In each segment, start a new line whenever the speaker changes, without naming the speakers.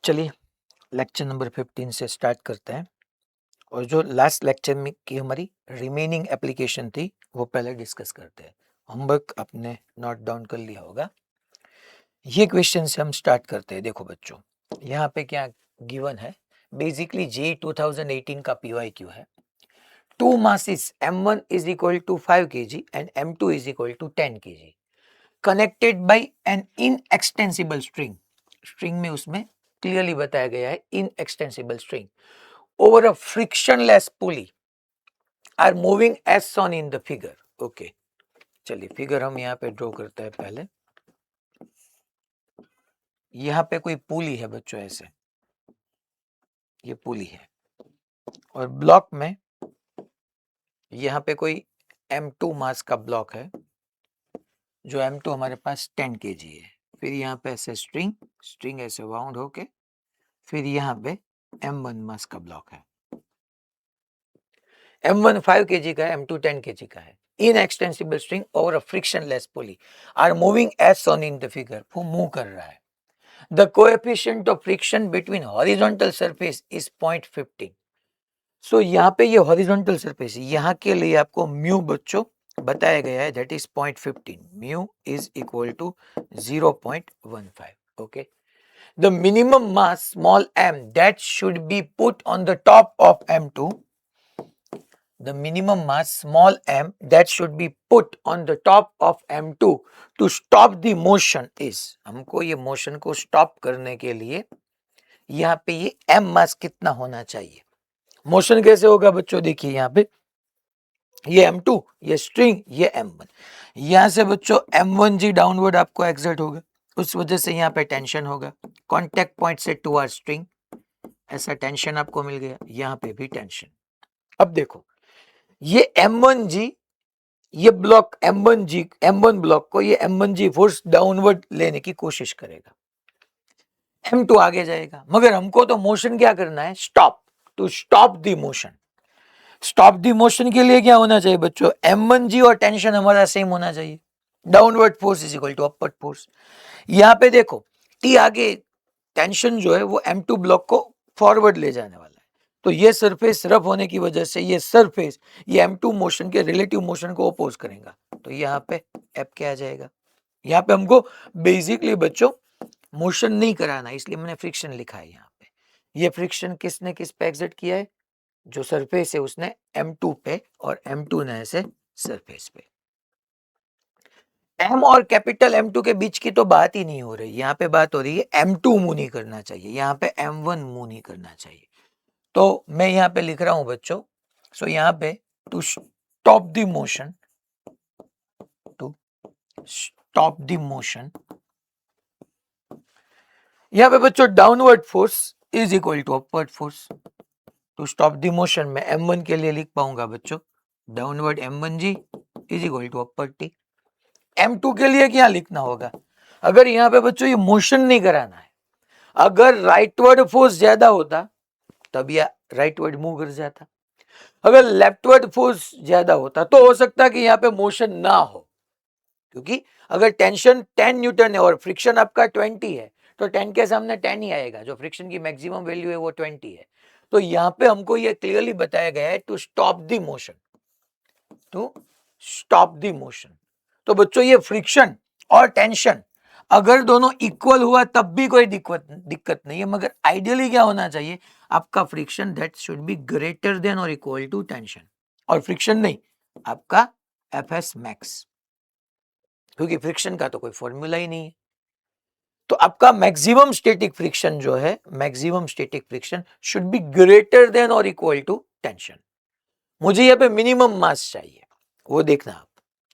चलिए lecture number 15 से start करते हैं और जो लास्ट लेक्चर में की हमारी रिमेनिंग एप्लीकेशन थी वो पहले डिस्कस करते हैं। होमवर्क आपने नोट डाउन कर लिया होगा। ये क्वेश्चन से हम स्टार्ट करते हैं। देखो बच्चों, यहाँ पे क्या गिवन है, बेसिकली जे 2018 का PYQ है। Two masses M1 is equal to 5 kg and M2 is equal to 10 kg connected by an inextensible string। String में उसमें क्लियरली बताया गया है inextensible string over a frictionless pulley are moving as shown in the figure। Okay, चलिए figure हम यहाँ पे draw करते हैं। पहले यहाँ पे कोई पुली है बच्चों, ऐसे ये पुली है और ब्लॉक में यहाँ पे कोई M2 मास का ब्लॉक है, जो M2 हमारे पास 10 kg है। फिर यहाँ पे ऐसे स्ट्रिंग ऐसे वाउंड होके फिर यहाँ पे M1 मास का ब्लॉक है। M1 5 kg का है, M2 10 kg का है। Inextensible string over a frictionless pulley are moving as shown in the figure। वो मूव कर रहा है। The coefficient of friction between horizontal surface is 0.15। सो यहाँ पे ये हॉरिजॉन्टल सरफेस, यहाँ के लिए आपको म्यू बच्चों बताया गया है, that is 0.15। Mu is equal to 0.15। Okay, the minimum mass small m that should be put on the top of M2, the minimum mass small m that should be put on the top of M2 to stop the motion is। हमको ये motion को stop करने के लिए यहाँ पे ये m मास कितना होना चाहिए। मोशन कैसे होगा बच्चों, देखिए यहाँ पे ये M2, ये स्ट्रिंग, ये M1। यहाँ से बच्चों M1G डाउनवर्ड आपको एक्सर्ट होगा, उस वजह से यहाँ पे टेंशन होगा। कॉन्टेक्ट पॉइंट से टू आर स्ट्रिंग ऐसा टेंशन आपको मिल गया, यहाँ पे भी टेंशन। अब देखो ये M1G, ये ब्लॉक M1 ब्लॉक को ये M1G फोर्स डाउनवर्ड लेने की कोशिश करेगा, M2 आगे जाएगा, मगर हमको तो मोशन क्या करना है, stop, to stop the motion. Stop the motion के लिए क्या होना चाहिए बच्चों, M1G और टेंशन हमारा सेम होना चाहिए। Downward force is equal to upward force. यहाँ पे देखो T आगे टेंशन जो है वो M2 ब्लॉक को फॉरवर्ड ले जाने वाला है, तो ये सरफेस रफ होने की वजह से ये सरफेस ये M2 मोशन के रिलेटिव मोशन को अपोज करेगा, तो यहाँ पे F क्या आ जाएगा। यहाँ पे हमको बेसिकली बच्चों मोशन नहीं कराना, इसलिए मैंने फ्रिक्शन लिखा है यहाँ पे। ये फ्रिक्शन किसने किस पे एग्जर्ट किया है, जो सरफेस है उसने M2 पे और M2 ने ऐसे सरफेस पे। M और कैपिटल M2 के बीच की तो बात ही नहीं हो रही, यहाँ पे बात हो रही है M2 मूव नहीं करना चाहिए, यहाँ पे M1 मूव नहीं करना चाहिए। तो मैं यहाँ पे लिख रहा हूं बच्चों, सो यहाँ पे to stop the motion, to stop the motion, यहाँ पे बच्चों downward force is equal to upward force. To stop the motion में M1 के लिए लिख पाऊंगा बच्चों downward M1G is equal to upward T। M2 के लिए क्या लिखना होगा, अगर यहाँ पे बच्चों ये मोशन नहीं कराना है, अगर राइटवर्ड फोर्स ज्यादा होता तब यह राइटवर्ड मूव कर जाता, अगर लेफ्टवर्ड फोर्स ज्यादा होता तो हो सकता कि यहाँ पे मोशन ना हो, क्योंकि अगर टेंशन 10 न्यूटन है और फ्रिक्शन आपका 20 है तो 10 के सामने 10 ही आएगा, जो फ्रिक्शन की मैक्सिमम वैल्यू है वो 20 है। तो यहाँ पे हमको ये क्लियरली बताया गया है to stop the motion, to stop the motion. तो बच्चों ये फ्रिक्शन और टेंशन अगर दोनों इक्वल हुआ तब भी कोई दिक्कत नहीं है, मगर आइडियली क्या होना चाहिए, आपका friction that should be greater than or equal to tension, और फ्रिक्शन नहीं आपका Fs मैक्स, क्योंकि फ्रिक्शन का तो कोई फॉर्मूला ही नहीं है। तो आपका मैक्सिमम स्टैटिक फ्रिक्शन जो है, maximum static friction should be greater than or equal to tension. मुझे यहाँ पे मिनिमम मास चाहिए, वो देखना आप।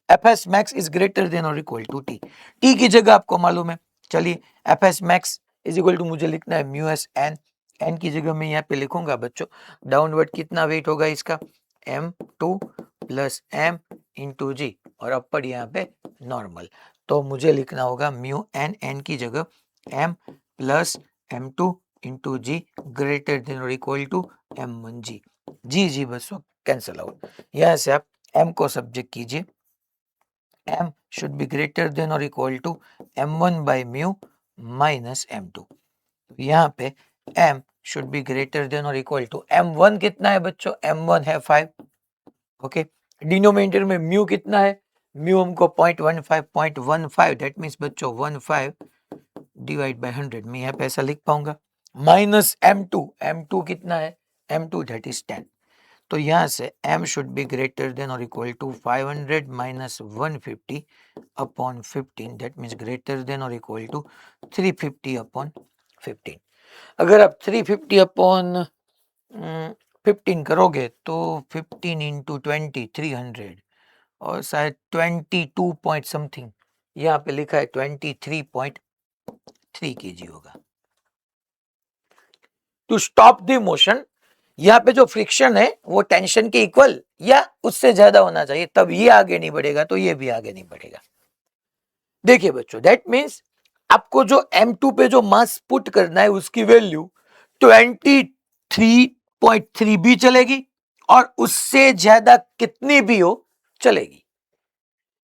Fs max is greater than or equal to T। T की जगह आपको मालूम है, चलिए Fs max is equal to मुझे लिखना है म्यू एस एन, एन की जगह मैं यहाँ पे लिखूंगा बच्चों डाउनवर्ड कितना वेट होगा इसका, M2 प्लस M इंटू जी, और अपवर्ड यहाँ पे नॉर्मल, तो मुझे लिखना होगा म्यू एन, एन की जगह M plus M2 into ji greater than or equal to M1G। जी बस कैंसल आउट, यहाँ से आप M को सब्जेक्ट कीजिए, M should be greater than or equal to M1 by mu minus M2। यहाँ पे m should be greater than or equal to m1 कितना है बच्चों, m1 है 5, ओके। डिनोमिनेटर में म्यू कितना है, म्यू हमको 0.15 दैट मीन्स बच्चों 15 डिवाइड बाय 100 मैं यहाँ पे ऐसा लिख पाऊंगा, माइनस m2 कितना है, m2 दैट इज 10। तो यहाँ से m should be greater than or equal to 500 minus 150 upon 15 that means greater than or equal to 350 upon 15। अगर आप 350 अपॉन 15 करोगे तो 15 इंटू 20 300 और शायद 22 पॉइंट समथिंग, यहाँ पे लिखा है 23.3 kg होगा। टू स्टॉप द मोशन, यहाँ पे जो फ्रिक्शन है वो टेंशन के इक्वल या उससे ज्यादा होना चाहिए, तब ये आगे नहीं बढ़ेगा तो ये भी आगे नहीं बढ़ेगा। देखिए बच्चों, दैट मीन्स आपको जो M2 पे जो मास पुट करना है उसकी वैल्यू 23.3 भी चलेगी और उससे ज्यादा कितनी भी हो चलेगी।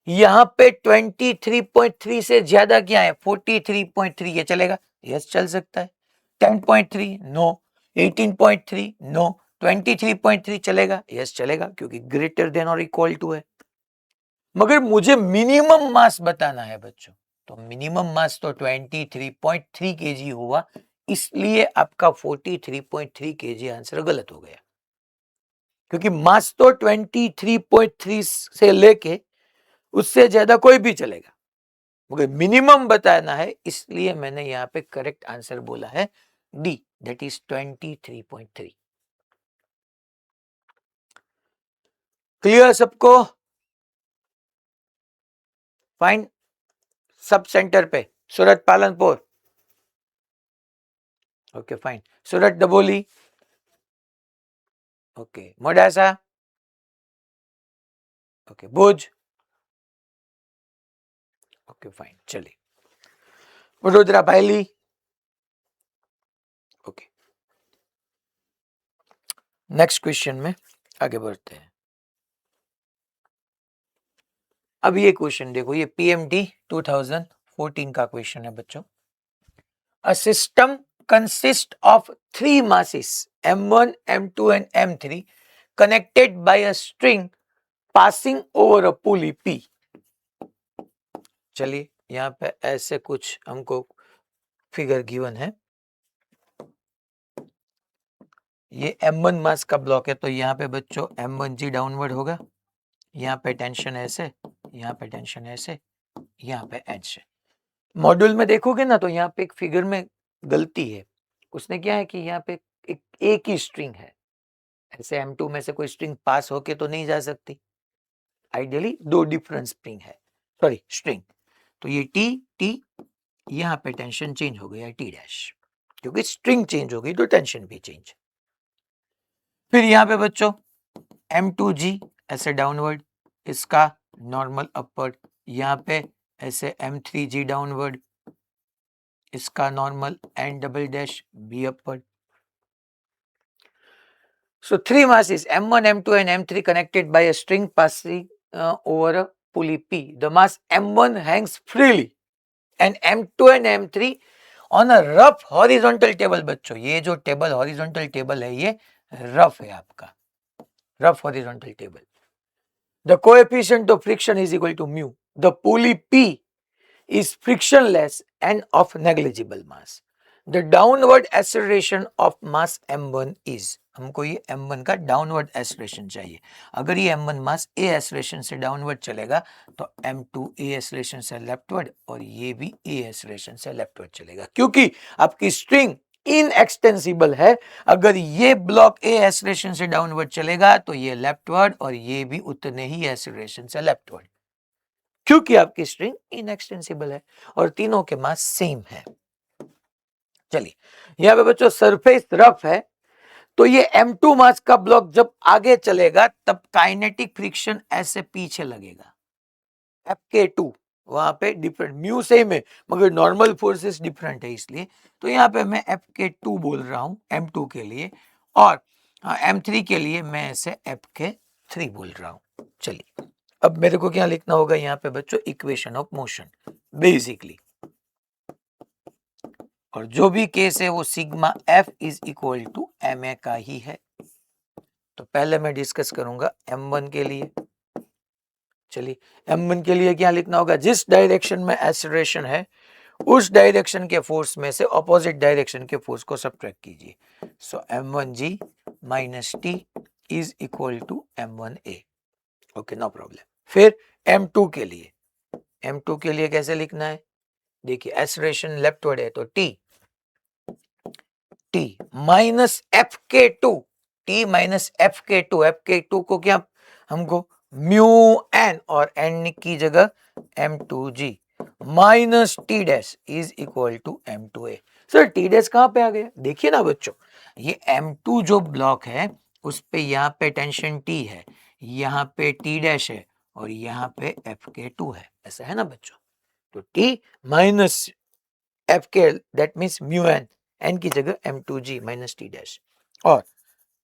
यहाँ पे 23.3 से ज्यादा क्या है, 43.3, ये चलेगा, यस चल सकता है। 10.3 नो, 18.3 नो, 23.3 चलेगा, यस चलेगा, क्योंकि greater than or equal to है। मगर मुझे मिनिमम मास बताना है बच्चों, तो मिनिमम मास तो 23.3 kg हुआ, इसलिए आपका 43.3 kg आंसर गलत हो गया, क्योंकि मास तो 23.3 से लेके उससे ज्यादा कोई भी चलेगा, मगर मिनिमम बताना है, इसलिए मैंने यहाँ पे करेक्ट आंसर बोला है डी, दैट इज 23.3। क्लियर सबको? फाइन। सब सेंटर पे सूरत पालनपुर, ओके फाइन। सूरत डबोली, ओके। मोडासा, ओके। भुज, ओके फाइन। चलिए, वडोदरा भायली, ओके। नेक्स्ट क्वेश्चन में आगे बढ़ते हैं। अब ये क्वेश्चन देखो, ये पीएमटी 2014 का क्वेश्चन है बच्चों। A system consist of 3 masses m1 m2 and m3 connected by a string passing over a pulley p। चलिए, यहाँ पे ऐसे कुछ हमको फिगर गिवन है, ये m1 मास का ब्लॉक है, तो यहाँ पे बच्चों m1g डाउनवर्ड होगा, यहाँ पे टेंशन ऐसे, यहाँ पे टेंशन ऐसे, यहाँ पे एच है। मॉड्यूल में देखोगे ना तो यहाँ पे एक फिगर में गलती है, उसने क्या है कि यहाँ पे एक ही स्ट्रिंग है, ऐसे M2 में से कोई स्ट्रिंग पास होके तो नहीं जा सकती, आइडियली 2 डिफरेंट स्ट्रिंग है, सॉरी स्ट्रिंग। तो ये टी यहाँ पे टेंशन चेंज हो गया टी डैश, क्योंकि स्ट्रिंग चेंज हो गई तो टेंशन भी चेंज। फिर यहाँ पे बच्चों M2G ऐसे डाउनवर्ड, इसका नॉर्मल अपवर्ड, यहाँ पे ऐसे M3G डाउनवर्ड, इसका normal and double dash be upward. So 3 masses M1, M2 and M3 connected by a string passing over a pulley P. The mass M1 hangs freely and M2 and M3 on a rough horizontal table। बच्चों ये जो table horizontal table है ये rough है आपका, rough horizontal table. The coefficient of friction is equal to mu. The pulley P is frictionless and of negligible mass. The downward acceleration of mass m1 is, हमको ये m1 का downward acceleration चाहिए। अगर ये m1 mass a acceleration से downward चलेगा तो m2 a acceleration से लेफ्टवर्ड और ये भी a एक्सेलरेशन से लेफ्टवर्ड चलेगा, क्योंकि आपकी स्ट्रिंग इनएक्सटेंसिबल है। अगर ये ब्लॉक ए एक्सेलरेशन से डाउनवर्ड चलेगा तो ये लेफ्टवर्ड और ये भी उतने ही एक्सेलरेशन से लेफ्टवर्ड, क्योंकि आपकी स्ट्रिंग इनएक्सटेंसिबल है और तीनों के मास सेम है। चलिए, यहां पे बच्चों सरफेस रफ है, तो ये M2 मास का ब्लॉक जब आगे चलेगा तब काइनेटिक फ्रिक्शन ऐसे पीछे लगेगा, FK2 वहां पे डिफरेंट, म्यू सेम है मगर नॉर्मल फोर्सेस डिफरेंट है, इसलिए तो यहाँ पे मैं FK2 बोल रहा हूं M2 के लिए, और M3 के लिए मैं ऐसे FK3 बोल रहा हूं। चलिए, अब मेरे को क्या लिखना होगा यहाँ पे बच्चों, इक्वेशन ऑफ मोशन। बेसिकली और जो भी केस है वो sigma F is equal to M A का ही है। तो पहले मैं डिस्कस करूंगा M1 के लिए। चलिए M1 के लिए क्या लिखना होगा, जिस डायरेक्शन में एक्सेलरेशन है उस डायरेक्शन के फोर्स में से ऑपोजिट डायरेक्शन के फोर्स को सब्ट्रैक्ट कीजिए। So M1G minus T is equal to M1A। Okay, no problem. फिर M2 के लिए, M2 के लिए कैसे लिखना है, देखिए एक्सेलरेशन लेफ्टवर्ड है तो टी माइनस एफ के टू, टी माइनस एफ के टू को क्या हमको म्यू एन, और एन की जगह M2G minus T dash is equal to M2A। Sir T dash कहां पे आ गया, देखिए ना बच्चों, ये M2 जो ब्लॉक है उस पे यहाँ पे टेंशन T है, यहाँ पे टी डैश है और यहाँ पे FK2 है, ऐसा है ना बच्चों। तो T माइनस एफ के that means mu N, N की जगह M2G माइनस टी डैश। और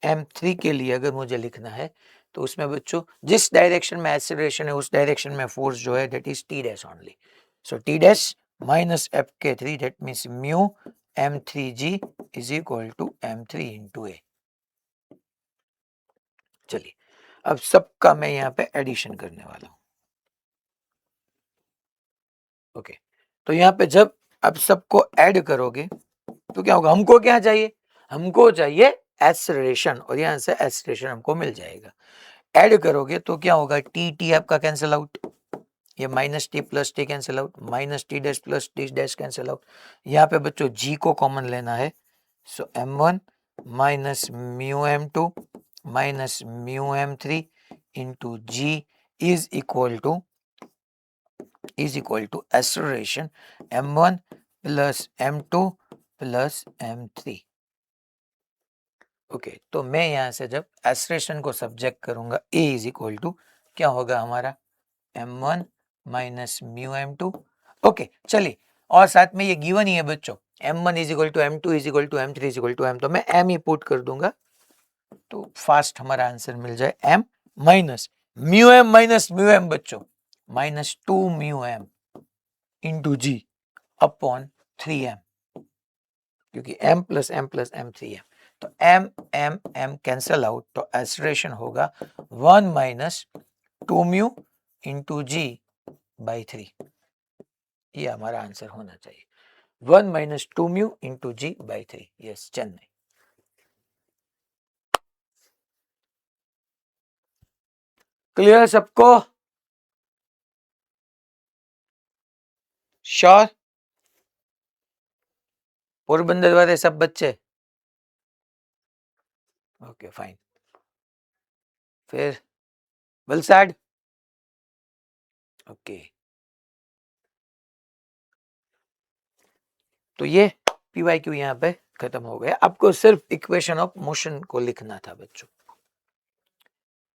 M3 के लिए अगर मुझे लिखना है तो उसमें बच्चों जिस डायरेक्शन में एक्सेलरेशन है उस डायरेक्शन में फोर्स जो है that is T dash only. So T dash minus FK3 that means mu M3G is equal to M3 into ए। चलिए अब सबका मैं यहाँ पे एडिशन करने वाला हूँ। ओके, तो यहाँ पे जब अब सबको ऐड करोगे तो क्या होगा, हमको क्या चाहिए, हमको चाहिए एक्सेलरेशन, और यहाँ से एक्सेलरेशन हमको मिल जाएगा। ऐड करोगे तो क्या होगा, टी टी आपका कैंसिल आउट, ये minus T plus T cancel out, minus T dash plus T dash cancel out. यहाँ पे बच्चों जी को कॉमन लेना है, सो M1 minus mu M2 minus mu M3 into g is equal to acceleration M1 plus M2 plus M3। Okay, तो मैं यहां से जब एक्सेलरेशन को सब्जेक्ट करूंगा A इज इक्वल टू क्या होगा हमारा M1 minus mu M2। Okay चलिए, और साथ में ये गिवन ही है बच्चों, M1 is equal to M2 is equal to M3 is equal to M, तो मैं M ही पुट कर दूंगा तो फास्ट हमारा आंसर मिल जाए M माइनस म्यू एम बच्चों minus 2 mu M into g upon 3M, क्योंकि M plus M plus M 3M, तो M M M cancel out, तो एक्सेलरेशन होगा 1 minus 2 mu into g by 3। ये हमारा आंसर होना चाहिए 1 minus 2 mu into g by 3। Yes, Chennai. Clear सबको, sure, Porbandar वाले सब बच्चे, ओके फाइन। फिर वलसाड, ओके, तो ये PYQ यहाँ पे खत्म हो गया। आपको सिर्फ इक्वेशन ऑफ मोशन को लिखना था बच्चों।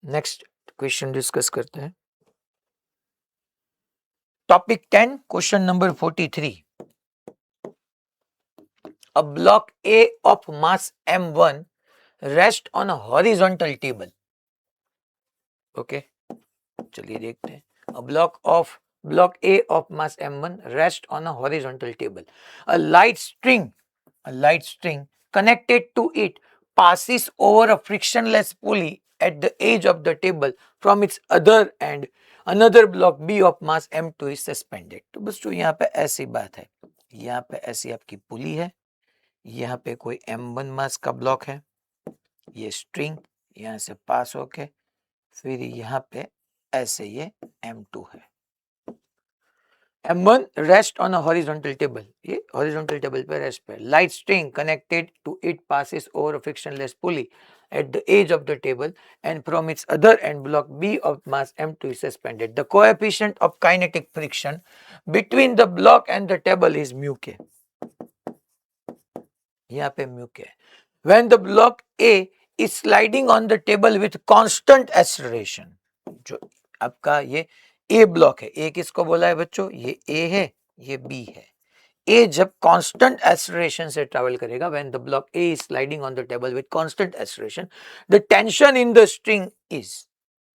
नेक्स्ट क्वेश्चन डिस्कस करते हैं। Topic 10, question number 43। A block A of mass M1 rest on a horizontal table. Okay, चलिए देखते हैं। A block A of mass M1 rest on a horizontal table. A light string connected to it passes over a frictionless pulley at the edge of the table. From its other end, another block B of mass M2 is suspended. तो बच्चों यहाँ पे ऐसी बात है, यहाँ पे ऐसी आपकी पुली है, यहाँ पे कोई M1 मास का ब्लॉक है, ये स्ट्रिंग यहाँ से पास होके फिर यहाँ पे ऐसे ये M2 है। M1 rest on a horizontal table, ये horizontal table पे rest पे, light string connected to it passes over a frictionless pulley at the edge of the table and from its other end block B of mass M2 is suspended. The coefficient of kinetic friction between the block and the table is mu k. यहाँ पे mu k. When the block A is sliding on the table with constant acceleration, जो आपका ये A block है, A किसको बोला है बच्चों, ये A है, ये B है। A जब constant acceleration से ट्रेवल करेगा, when the block A is sliding on the table with constant acceleration, the tension in the string is,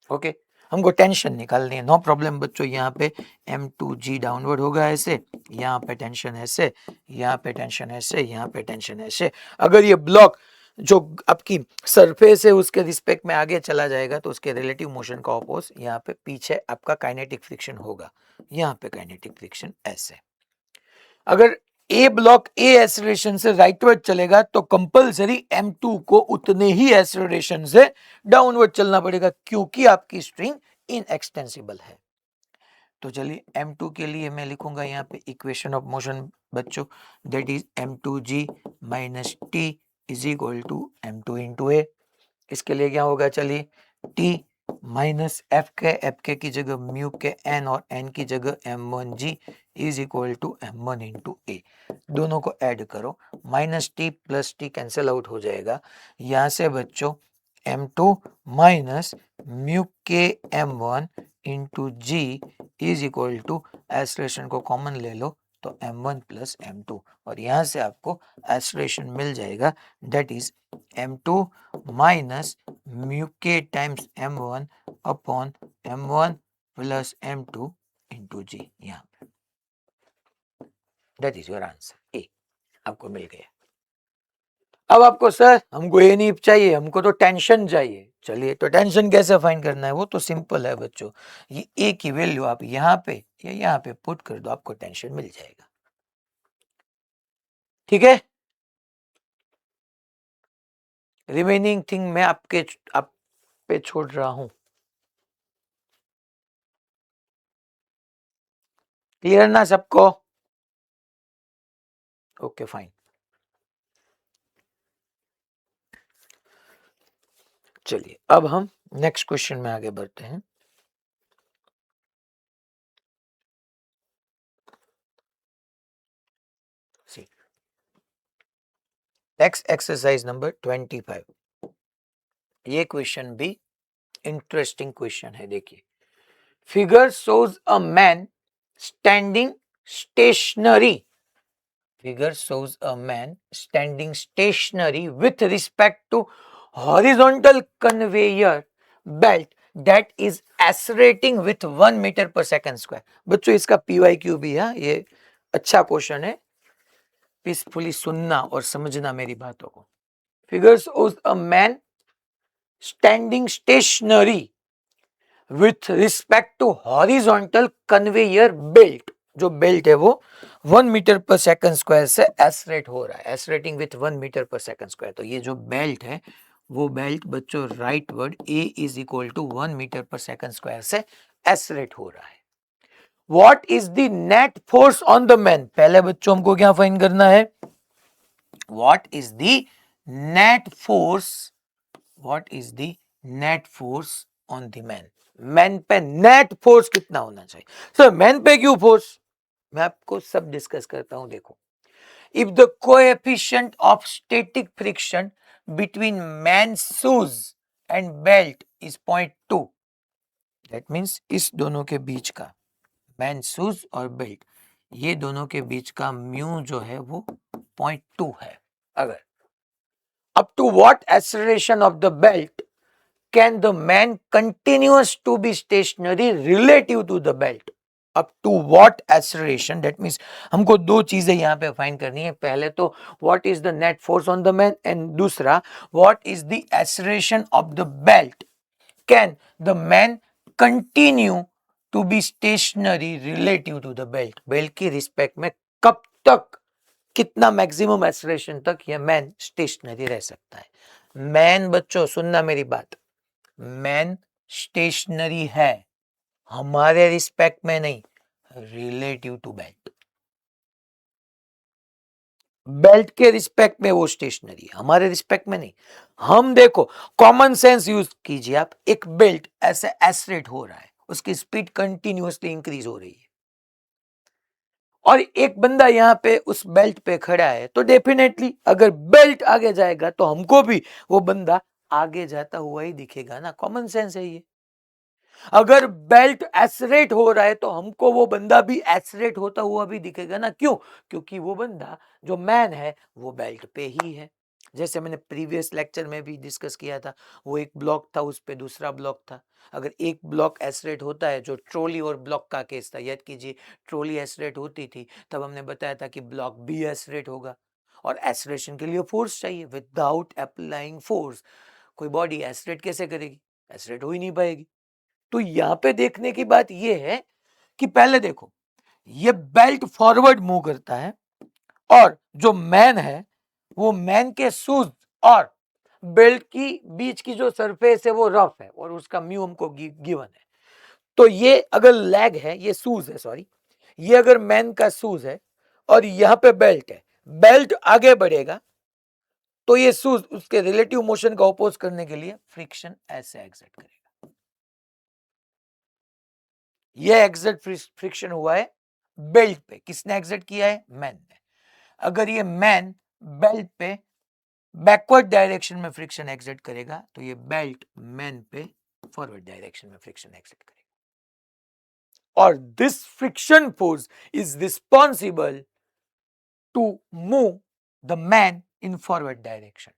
okay, हमको टेंशन निकालनी है, नो प्रॉब्लम बच्चों। यहाँ पे M2G डाउनवर्ड होगा ऐसे, यहाँ पे टेंशन ऐसे, यहाँ पे टेंशन ऐसे, यहाँ पे टेंशन ऐसे। अगर ये ब्लॉक जो आपकी सरफेस है उसके रिस्पेक्ट में आगे चला जाएगा तो उसके रिलेटिव मोशन का ऑपोज यहाँ पे पीछे आपका काइनेटिक फ्रिक्शन होगा, यहाँ पे काइनेटिक फ्रिक्शन ऐसे। अगर ए ब्लॉक ए एक्सेलरेशन से राइटवर्ड चलेगा तो कंपलसरी M2 को उतने ही एक्सेलरेशन से डाउनवर्ड चलना पड़ेगा, क्योंकि आपकी स्ट्रिंग इनएक्सटेंसिबल है। तो चलिए M2 के लिए मैं लिखूंगा यहाँ पे इक्वेशन ऑफ मोशन बच्चों, that is M2G minus T is equal to M2 into ए। इसके लिए क्या होगा, चलिए T माइनस एफ के की जगह म्यू के एन और एन की जगह M1G is equal to M1 into ए। दोनों को ऐड करो, minus T plus T cancel out हो जाएगा। यहाँ से बच्चों M2 माइनस म्यू के M1 into g is equal to acceleration को कॉमन ले लो तो M1 प्लस M2, और यहाँ से आपको एक्सेलरेशन मिल जाएगा, that is M2 minus mu के times M1 upon M1 plus M2 into G. यहाँ पे that is your answer, A आपको मिल गया। अब आपको सर हमको ये नहीं चाहिए, हमको तो टेंशन चाहिए। चलिए तो टेंशन कैसे फाइंड करना है, वो तो सिंपल है बच्चों। ये ए की वैल्यू आप यहाँ पे या यहाँ पे पुट कर दो, आपको टेंशन मिल जाएगा। ठीक है, रिमेनिंग थिंग मैं आप पे छोड़ रहा हूं। क्लियर ना सबको? Okay fine. चलिए अब हम नेक्स्ट क्वेश्चन में आगे बढ़ते हैं। सी नेक्स्ट एक्सरसाइज नंबर 25। ये क्वेश्चन भी इंटरेस्टिंग क्वेश्चन है। देखिए, figure shows a man standing stationary. Figure shows a man standing stationary with respect to horizontal conveyor belt that is accelerating with 1 metre per second square. बच्चों इसका PYQ भी है, ये अच्छा क्वेश्चन है, पीसफुली सुनना और समझना मेरी बातों को। Figure shows a man standing stationary with respect to horizontal conveyor belt. जो बेल्ट है वो 1 मीटर पर सेकंड स्क्वायर से एसरेट हो रहा है, accelerating with 1 metre per second square. तो ये जो बेल्ट है वो बेल्ट बच्चों right word a is equal to 1 metre per second square से एसरेट हो रहा है। What is the net force on the man? पहले बच्चों हमको क्या फाइंड करना है, what is the net force, what is the net force on the man. Man पे नेट फोर्स कितना होना चाहिए? सर मैन पे क्यों फोर्स? मैं आपको सब डिस्कस करता हूं। देखो, if the coefficient of static friction between man shoes and belt is 0.2, that means इस दोनों के बीच का, मैन शूज और बेल्ट, ये दोनों के बीच का म्यू जो है वो 0.2 है। अगर up to what acceleration of the belt can the man continues to be stationary relative to the belt? Up to what acceleration? That means हमको दो चीजें यहाँ पे फाइंड करनी है। पहले तो what is the net force on the man, and दूसरा what is the acceleration of the belt? Can the man continue to be stationary relative to the belt? Belt की रिस्पेक्ट में कब तक, कितना मैक्सिमम एक्सेलरेशन तक यह man stationery रह सकता है? मैन बच्चों सुनना मेरी बात, मैन स्टेशनरी है, हमारे रिस्पेक्ट में नहीं, रिलेटिव टू बेल्ट। बेल्ट के रिस्पेक्ट में वो स्टेशनरी है, हमारे रिस्पेक्ट में नहीं। हम देखो, कॉमन सेंस यूज कीजिए आप, एक बेल्ट ऐसे एक्सलेट हो रहा है, उसकी स्पीड कंटिन्यूअसली इंक्रीज हो रही है, और एक बंदा यहाँ पे उस बेल्ट पे खड़ा है, तो डेफिनेटली अगर बेल्ट आगे जाएगा तो हमको भी वो बंदा आगे जाता हुआ ही दिखेगा ना, कॉमन सेंस है ये। अगर बेल्ट एक्सलेट हो रहा है तो हमको वो बंदा भी एक्सलेट होता हुआ भी दिखेगा ना, क्यों? क्योंकि वो बंदा जो मैन है वो बेल्ट पे ही है। जैसे मैंने प्रीवियस लेक्चर में भी डिस्कस किया था, वो एक ब्लॉक था, उस पे दूसरा ब्लॉक था। अगर एक ब्लॉक एसरेट होता है, जो ट्रॉली और ब्लॉक का केस था, याद कीजिए ट्रॉली एसरेट होती थी, तब हमने बताया था कि ब्लॉक भी एसरेट होगा और एसरेशन के लिए फोर्स चाहिए। विदाउट अप्लाइंग फोर्स कोई बॉडी एसरेट कैसे करेगी? एसरेट हो ही नहीं पाएगी। तो यहाँ पे देखने की बात ये है कि पहले देखो, ये बेल्ट फॉरवर्ड मूव करता है और जो मैन है वो मैन के शूज और बेल्ट की बीच की जो सरफेस है वो रफ है और उसका म्यू हमको गिवन है। तो ये अगर लेग है, ये शूज है, सॉरी, ये अगर मैन का शूज है और यहां पे बेल्ट है, बेल्ट आगे बढ़ेगा तो ये शूज उसके रिलेटिव मोशन का अपोज करने के लिए फ्रिक्शन ऐसे एग्जर्ट करेगा। ये एग्जर्ट फ्रिक्शन हुआ है बेल्ट पे। किसने एग्जर्ट किया है? मैन ने। अगर ये मैन बेल्ट पे बैकवर्ड डायरेक्शन में फ्रिक्शन एग्जर्ट करेगा तो ये बेल्ट मैन पे फॉरवर्ड डायरेक्शन में फ्रिक्शन एग्जर्ट करेगा और this friction force is responsible to move the man in forward direction.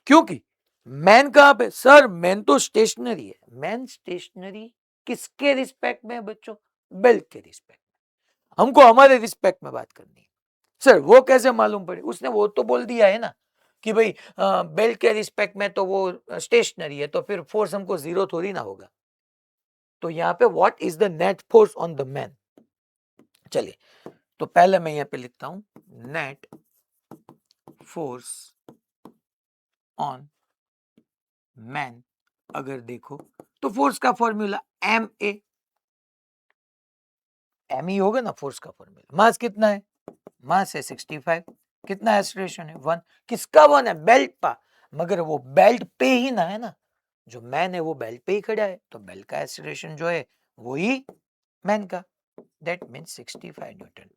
क्योंकि मैन कहां पे? सर मैन तो स्टेशनरी है। मैन स्टेशनरी किसके रिस्पेक्ट में बच्चों? बेल्ट के रिस्पेक्ट में। हमको हमारे रिस्पेक्ट में बात करनी है। सर वो कैसे मालूम पड़े? उसने वो तो बोल दिया है ना कि भाई बेल्ट के रिस्पेक्ट में तो वो स्टेशनरी है, तो फिर फोर्स हमको जीरो थोड़ी ना होगा। तो यहाँ पे what is the net force on the man? चलिए, तो पहले मैं यहाँ पे लिखता हूं नेट फोर्स ऑन मैन। अगर देखो तो फोर्स का फॉर्मूला एम ए, एम ही होगा ना फोर्स का फॉर्मूला। मास कितना है? मास है 65। कितना एक्सेलरेशन है? 1। किसका 1 है? बेल्ट का। मगर वो बेल्ट पे ही ना है ना, जो मैन है वो बेल्ट पे ही खड़ा है, तो बेल्ट का एक्सेलरेशन जो है वही मैन का, दैट मींस 65 न्यूटन।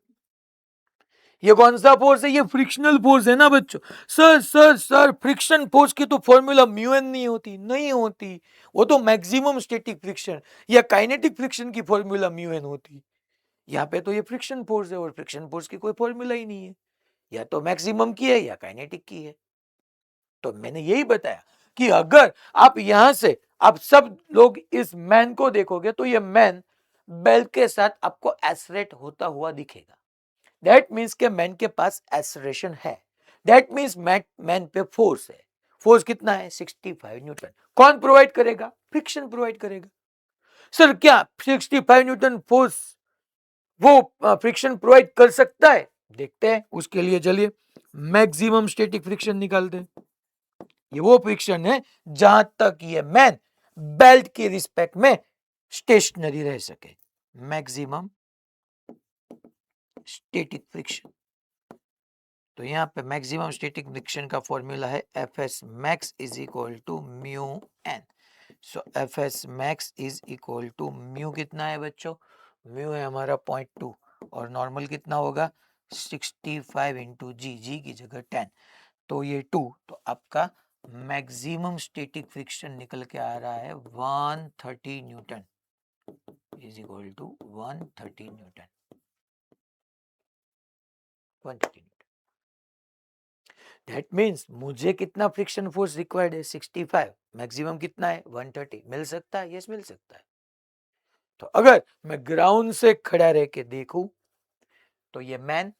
ये कौन सा फोर्स है? ये फ्रिक्शनल फोर्स है ना बच्चों। सर फ्रिक्शन फोर्स की तो फॉर्मूला म्यू एन नहीं होती, नहीं होती। वो तो मैक्सिमम स्टैटिक फ्रिक्शन या काइनेटिक फ्रिक्शन की फॉर्मूला म्यू एन होती। यहाँ पे तो ये फ्रिक्शन फोर्स है और फ्रिक्शन फोर्स की कोई फॉर्मूला ही नहीं है, या तो मैक्सिमम की है या काइनेटिक की है। तो मैंने यही बताया कि अगर आप यहां से आप सब लोग इस मैन को देखोगे तो ये मैन बेल्ट के साथ आपको एसरेट होता हुआ दिखेगा। दैट मीन्स के मैन के पास एसरेशन है। दैट मीन्स मैन पे फोर्स है। फोर्स कितना है? 65 न्यूटन। कौन प्रोवाइड करेगा? फ्रिक्शन प्रोवाइड करेगा। सर क्या 65 न्यूटन फोर्स वो फ्रिक्शन प्रोवाइड कर सकता है? देखते हैं। उसके लिए चलिए मैक्सिमम स्टैटिक फ्रिक्शन निकालते हैं। ये वो फ्रिक्शन है जहां तक ये मैन बेल्ट के रिस्पेक्ट में स्टेशनरी रह सके। Maximum static friction. तो यहाँ पे मैक्सिमम स्टैटिक फ्रिक्शन का फॉर्मूला है F S max is equal to mu N. So F S max is equal to mu कितना है बच्चों? म्यू है हमारा 0.2 और नॉर्मल कितना होगा? 65 इंटू जी, जी की जगह 10, तो ये 2, तो आपका मैक्सिमम स्टैटिक फ्रिक्शन निकल के आ रहा है 130 newton is equal to 130 newton, 130 newton. That means मुझे कितना फ्रिक्शन फोर्स रिक्वायर्ड है? 65। मैक्सिमम कितना है? 130। मिल सकता है? यस मिल सकता है। तो अगर मैं ग्राउंड से खड़ा रह के देखूं तो ये मैन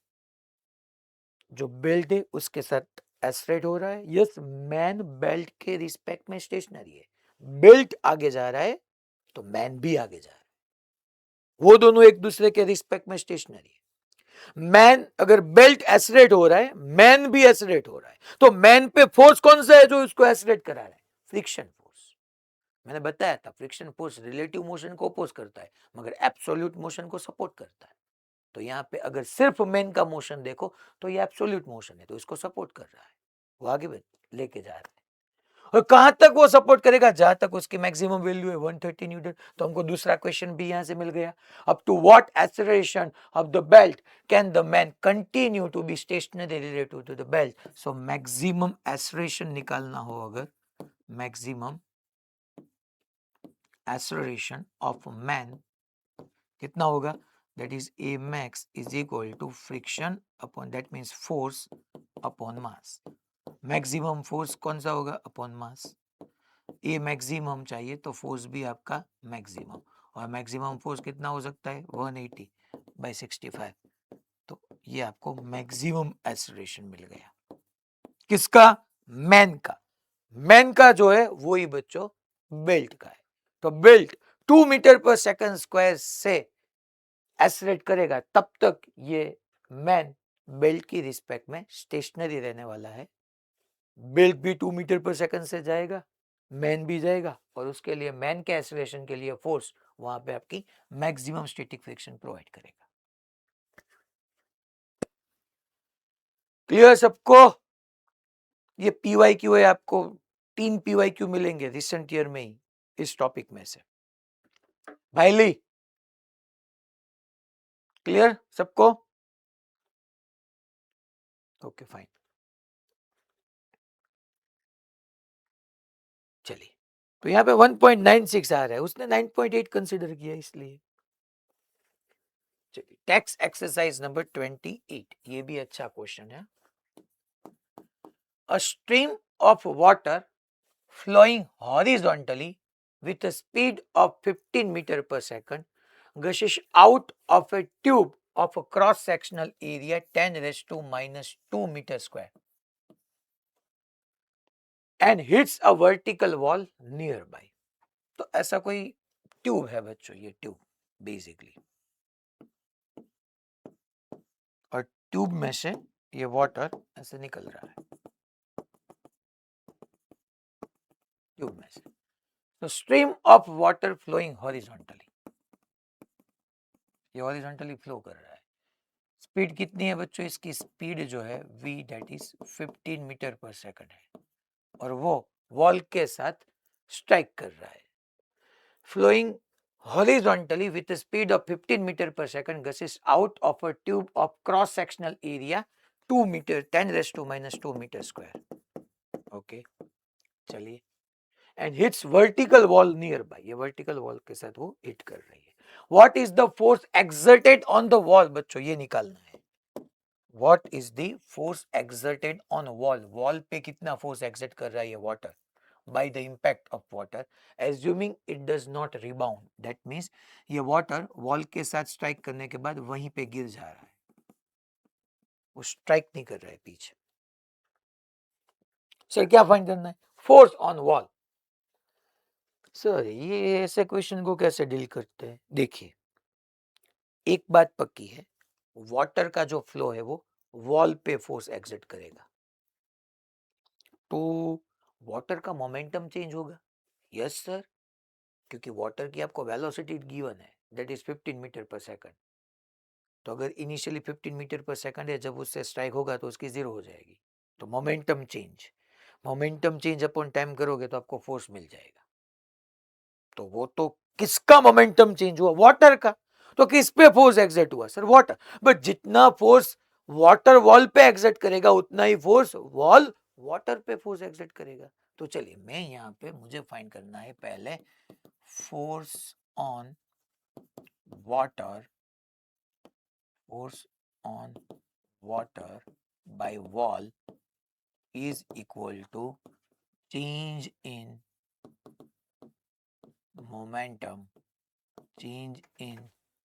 जो बेल्ट है उसके साथ एसरेट हो रहा है। यस, मैन बेल्ट के रिस्पेक्ट में स्टेशनरी है। बेल्ट आगे जा रहा है तो मैन भी आगे जा रहा है, वो दोनों एक दूसरे के रिस्पेक्ट में स्टेशनरी है। मैन अगर बेल्ट एसरेट हो रहा है, मैन भी एसरेट हो रहा है, तो मैन पे फोर्स कौन सा है जो उसको एसरेट करा रहा है? Friction force. मैंने बताया था फ्रिक्शन फोर्स रिलेटिव मोशन को अपोज करता है मगर एब्सोल्यूट मोशन को सपोर्ट करता है। तो यहाँ पे अगर सिर्फ मैन का मोशन देखो तो ये एब्सोल्यूट मोशन है, तो इसको सपोर्ट कर रहा है, वो आगे लेके जा रहा है। और कहां तक वो सपोर्ट करेगा? जहां तक उसकी मैक्सिमम वैल्यू है 130 न्यूटन। तो हमको दूसरा क्वेश्चन भी यहां से मिल गया। Up to what acceleration of the belt can the man continue to be stationary relative to the belt? So maximum acceleration निकालना हो अगर, मैक्सिमम एक्सेलरेशन ऑफ मैन कितना होगा? that is A max is equal to friction upon, that means force upon mass. Maximum force कौन सा होगा? Upon mass. ए maximum चाहिए तो फोर्स भी आपका मैक्सिमम, और मैक्सिमम फोर्स कितना हो सकता है? 180/65. तो ये आपको मैक्सिमम एक्सेलरेशन मिल गया. किसका? मैन का. मैन का जो है वो ही बच्चों बेल्ट का है. तो belt 2 metre per second square से एक्सेलरेट करेगा तब तक ये मैन बेल्ट की रिस्पेक्ट में स्टेशनरी रहने वाला है. बेल्ट भी 2 मीटर पर सेकंड से जाएगा, मैन भी जाएगा, और उसके लिए मैन के एक्सेलरेशन के लिए फोर्स वहां पे आपकी मैक्सिमम स्टैटिक फ्रिक्शन प्रोवाइड करेगा. क्लियर सबको? ये पीवाईक्यू है, आपको 3 पीवाईक्यू मिलेंगे रिसेंट ईयर में ही इस टॉपिक में से. भाईली क्लियर सबको? Okay fine. चलिए, तो यहाँ पे 1.96 आ रहा है, उसने 9.8 कंसिडर किया इसलिए. चलिए, टैक्स एक्सरसाइज नंबर 28, ये भी अच्छा क्वेश्चन है. A stream of water flowing horizontally with a speed of 15 meter per second gushes out of a tube of a cross sectional area 10 raised to minus 2 meter square and hits a vertical wall nearby. तो ऐसा कोई tube है बच्चों, ये tube basically, और tube में से ये वाटर ऐसे निकल रहा है ट्यूब में से. तो stream of water flowing horizontally, ये हॉरिजॉन्टली फ्लो कर रहा है. स्पीड कितनी है बच्चों? इसकी स्पीड जो है v date is 15 metre per second है, और वो वॉल के साथ स्ट्राइक कर रहा है. Flowing horizontally with a speed of 15 meter per second gushes out of a tube of cross sectional area 2 meter 10 raised to minus 2 meter square. Okay, चलिए, and hits vertical wall nearby, ये vertical wall के साथ वो hit कर रही है. What is the force exerted on the wall? बच्चों ये निकालना है. What is the force exerted on wall? Wall पे कितना force exert कर रहा है ये water by the impact of water, assuming it does not rebound. That means ये water wall के साथ strike करने के बाद वहीं पे गिर जा रहा है, वो strike नहीं कर रहा है पीछे. सर क्या फाइंड करना है? Force on wall. सर ये ऐसे क्वेश्चन को कैसे डील करते हैं? देखिए, एक बात पक्की है, वाटर का जो फ्लो है वो वॉल पे फोर्स एक्सर्ट करेगा, तो वाटर का मोमेंटम चेंज होगा. यस सर, क्योंकि वाटर की आपको वेलोसिटी गिवन है that is 15 metre per second. तो अगर इनिशियली 15 मीटर पर सेकंड है, जब उससे स्ट्राइक होगा तो उसकी जीरो हो जाएगी. तो मोमेंटम चेंज अपॉन टाइम करोगे तो आपको फोर्स मिल जाएगा. तो वो तो किसका मोमेंटम चेंज हुआ? वाटर का. तो किस पे फोर्स एक्सर्ट हुआ? Sir water. बट जितना फोर्स वाटर वॉल पे एक्सर्ट करेगा उतना ही फोर्स वॉल वाटर पे फोर्स एक्सर्ट करेगा. तो चलिए, मैं यहाँ पे मुझे फाइंड करना है पहले force on water by wall is equal to change in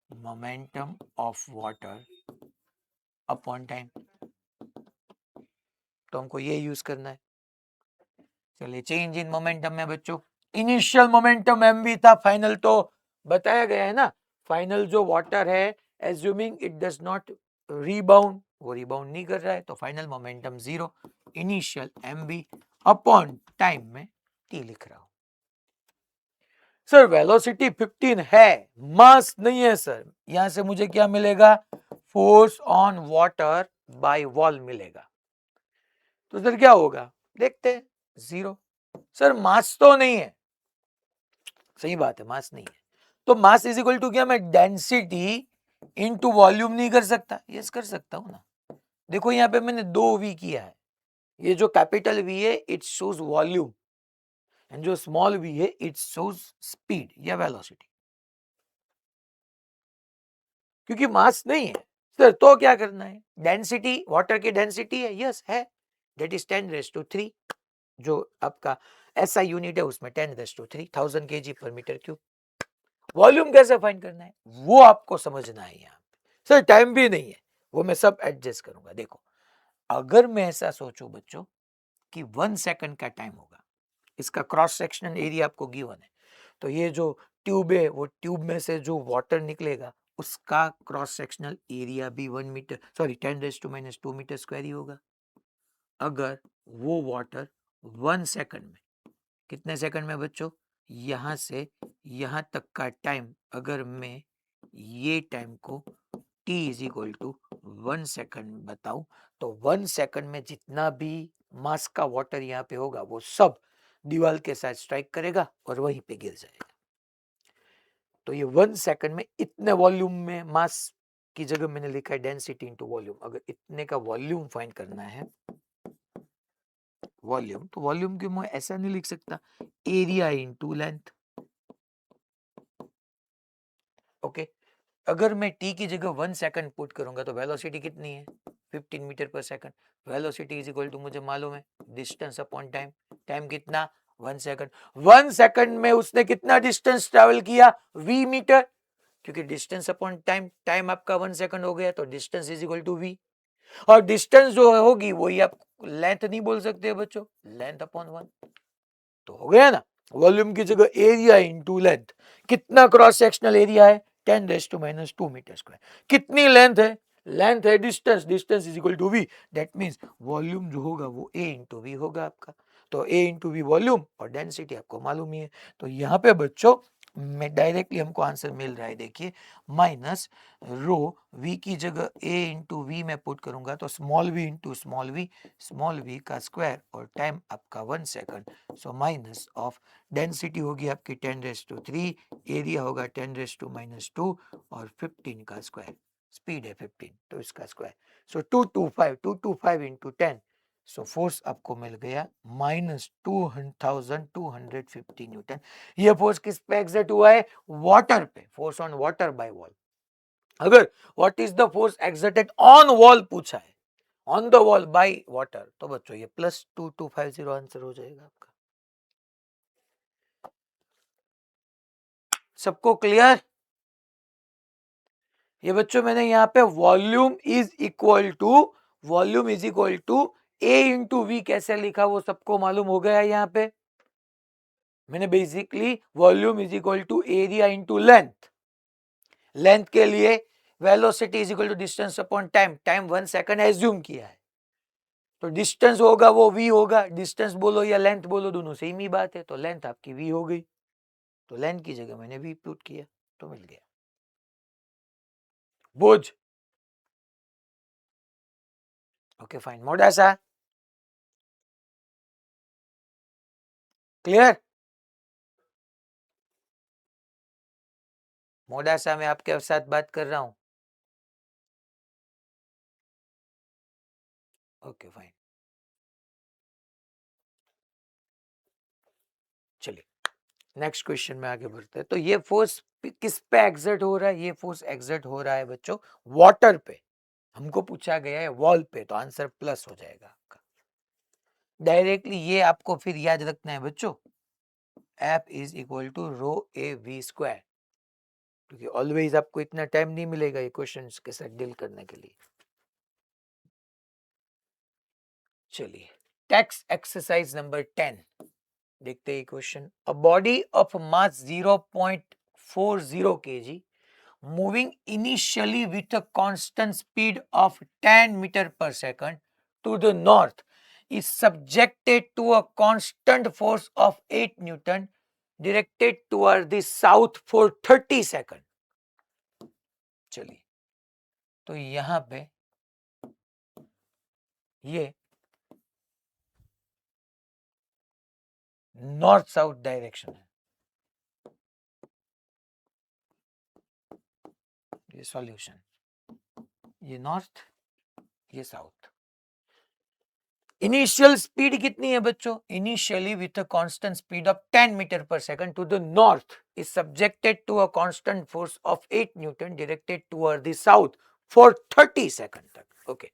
momentum of water upon time. तो हमको ये यूज करना है. चलिए, चेंज इन मोमेंटम में बच्चों इनिशियल मोमेंटम mv था, फाइनल तो बताया गया है ना. फाइनल जो वाटर है, assuming it does not rebound, वो रीबाउंड नहीं कर रहा है, तो final momentum 0. Initial mv upon time में t लिख रहा हूं. सर वेलोसिटी 15 है, मास नहीं है सर. यहां से मुझे क्या मिलेगा? Force on water by wall मिलेगा. तो सर क्या होगा? देखते हैं. 0. सर मास तो नहीं है. सही बात है, मास नहीं है. तो मास इज इक्वल टू क्या? मैं डेंसिटी इनटू वॉल्यूम नहीं कर सकता? यस कर सकता हूं ना. देखो यहाँ पे मैंने 2 वी किया है. ये जो कैपिटल वी है इट शोज वॉल्यूम, एंड जो स्मॉल वी है इट शोज स्पीड या वेलोसिटी. क्योंकि मास नहीं है सर, तो क्या करना है? डेंसिटी, वाटर की डेंसिटी है, यस है, दैट इज 10⁻³ जो आपका एसआई यूनिट है उसमें 10⁻³ 1000 kg पर मीटर क्यूब। वॉल्यूम कैसे फाइंड करना है वो आपको समझना है। यहाँ सर टाइम भी नहीं है, वो मैं सब एडजस्ट करूंगा। देखो अगर मैं ऐसा सोचूं बच्चों कि 1 सेकंड का टाइम होगा, इसका क्रॉस सेक्शनल एरिया आपको गिवन है, तो ये जो ट्यूब है वो ट्यूब में से जो वाटर निकलेगा उसका क्रॉस सेक्शनल एरिया भी 1 मीटर सॉरी 10⁻² मीटर स्क्वायर ही होगा। अगर वो वाटर 1 सेकंड में, कितने सेकंड में बच्चों, यहां से यहां तक का टाइम अगर मैं ये टाइम को t is equal to 1 second बताऊं, तो 1 सेकंड में जितना भी मास का वाटर यहाँ पे होगा वो सब दीवार के साथ स्ट्राइक करेगा और वहीं पे गिर जाएगा। तो ये 1 सेकंड में इतने वॉल्यूम में, मास की जगह मैंने लिखा है डेंसिटी इनटू वॉल्यूम। अगर इतने का वॉल्यूम फाइंड करना है, वॉल्यूम, तो वॉल्यूम की मैं ऐसा नहीं लिख सकता, एरिया इनटू लेंथ। ओके, अगर मैं t की जगह 1 सेकंड पुट करूंगा तो वेलोसिटी कितनी है, 15 metre per second. Velocity is equal to मुझे मालूम है डिस्टेंस अपॉन टाइम। टाइम कितना, 1 सेकंड। 1 सेकंड में उसने कितना डिस्टेंस ट्रेवल किया, v मीटर, क्योंकि डिस्टेंस अपॉन टाइम, टाइम आपका 1 सेकंड हो गया तो distance is equal to v। और डिस्टेंस जो होगी वही आप लेंथ नहीं बोल सकते बच्चों, लेंथ अपॉन 1। तो हो गया ना, वॉल्यूम की जगह एरिया इनटू लेंथ। कितना क्रॉस सेक्शनल एरिया है, 10⁻² मीटर स्क्वायर। कितनी लेंथ है, लेंथ है distance, distance is equal to V, that means volume जो होगा वो a इंटू वी होगा आपका। तो a इंटू वी वॉल्यूम और डेंसिटी आपको मालूम ही है। तो यहाँ पे बच्चों में डायरेक्टली हमको आंसर मिल रहा है, देखिए माइनस रो v की जगह a इंटू वी में पुट करूंगा तो small v into small v का स्क्वायर और टाइम आपका 1 second. So minus of density होगी आपकी 10⁻³ एरिया होगा 10⁻² और 15 का स्क्वायर, स्पीड है 15 तो इसका स्क्वायर। सो 225 इंटू 10, सो फोर्स आपको मिल गया -2250 न्यूटन। ये फोर्स किस पे एग्जर्ट हुआ है, वाटर पे, force on water by wall. अगर what is the force exerted on wall पूछा है, on the wall by water, तो बच्चों ये +2250 आंसर हो जाएगा आपका। सबको क्लियर? ये बच्चों मैंने यहाँ पे volume is equal to A into V कैसे लिखा वो सबको मालूम हो गया। यहाँ पे मैंने basically volume is equal to area into length, length के लिए velocity is equal to distance upon time, time 1 second assume किया है, तो डिस्टेंस होगा वो v होगा, डिस्टेंस बोलो या लेंथ बोलो दोनों सेम ही बात है, तो लेंथ आपकी v हो गई, तो लेंथ की जगह मैंने v पुट किया तो मिल गया। बोझ okay fine, Modasa clear? Modasa में आपके साथ बात कर रहा हूं, ओके फाइन। चलिए नेक्स्ट क्वेश्चन में आगे बढ़ते हैं। तो ये फोर्स किस पे एग्जर्ट हो रहा है, ये फोर्स एग्जर्ट हो रहा है बच्चों वाटर पे, हमको पूछा गया है वॉल पे, तो आंसर प्लस हो जाएगा आपका डायरेक्टली। ये आपको फिर याद रखना है बच्चों, F is equal to rho A V square, क्योंकि ऑलवेज आपको इतना टाइम नहीं मिलेगा ये क्वेश्चन के साथ डील करने के लिए। चलिए टेक्स्ट एक्सरसाइज नंबर 10 देखते हैं question. A body of mass 0.40 kg moving initially with a constant speed of 10 meter per second to the north is subjected to a constant force of 8 Newton directed toward the south for 30 seconds। चलिए तो यहां पे ये north south direction है, ये solution, ये north ये south. Initial speed कितनी है बच्चों? Initially with a constant speed of 10 metre per second to the north is subjected to a constant force of 8 newton directed toward the south for 30 second तक। Okay,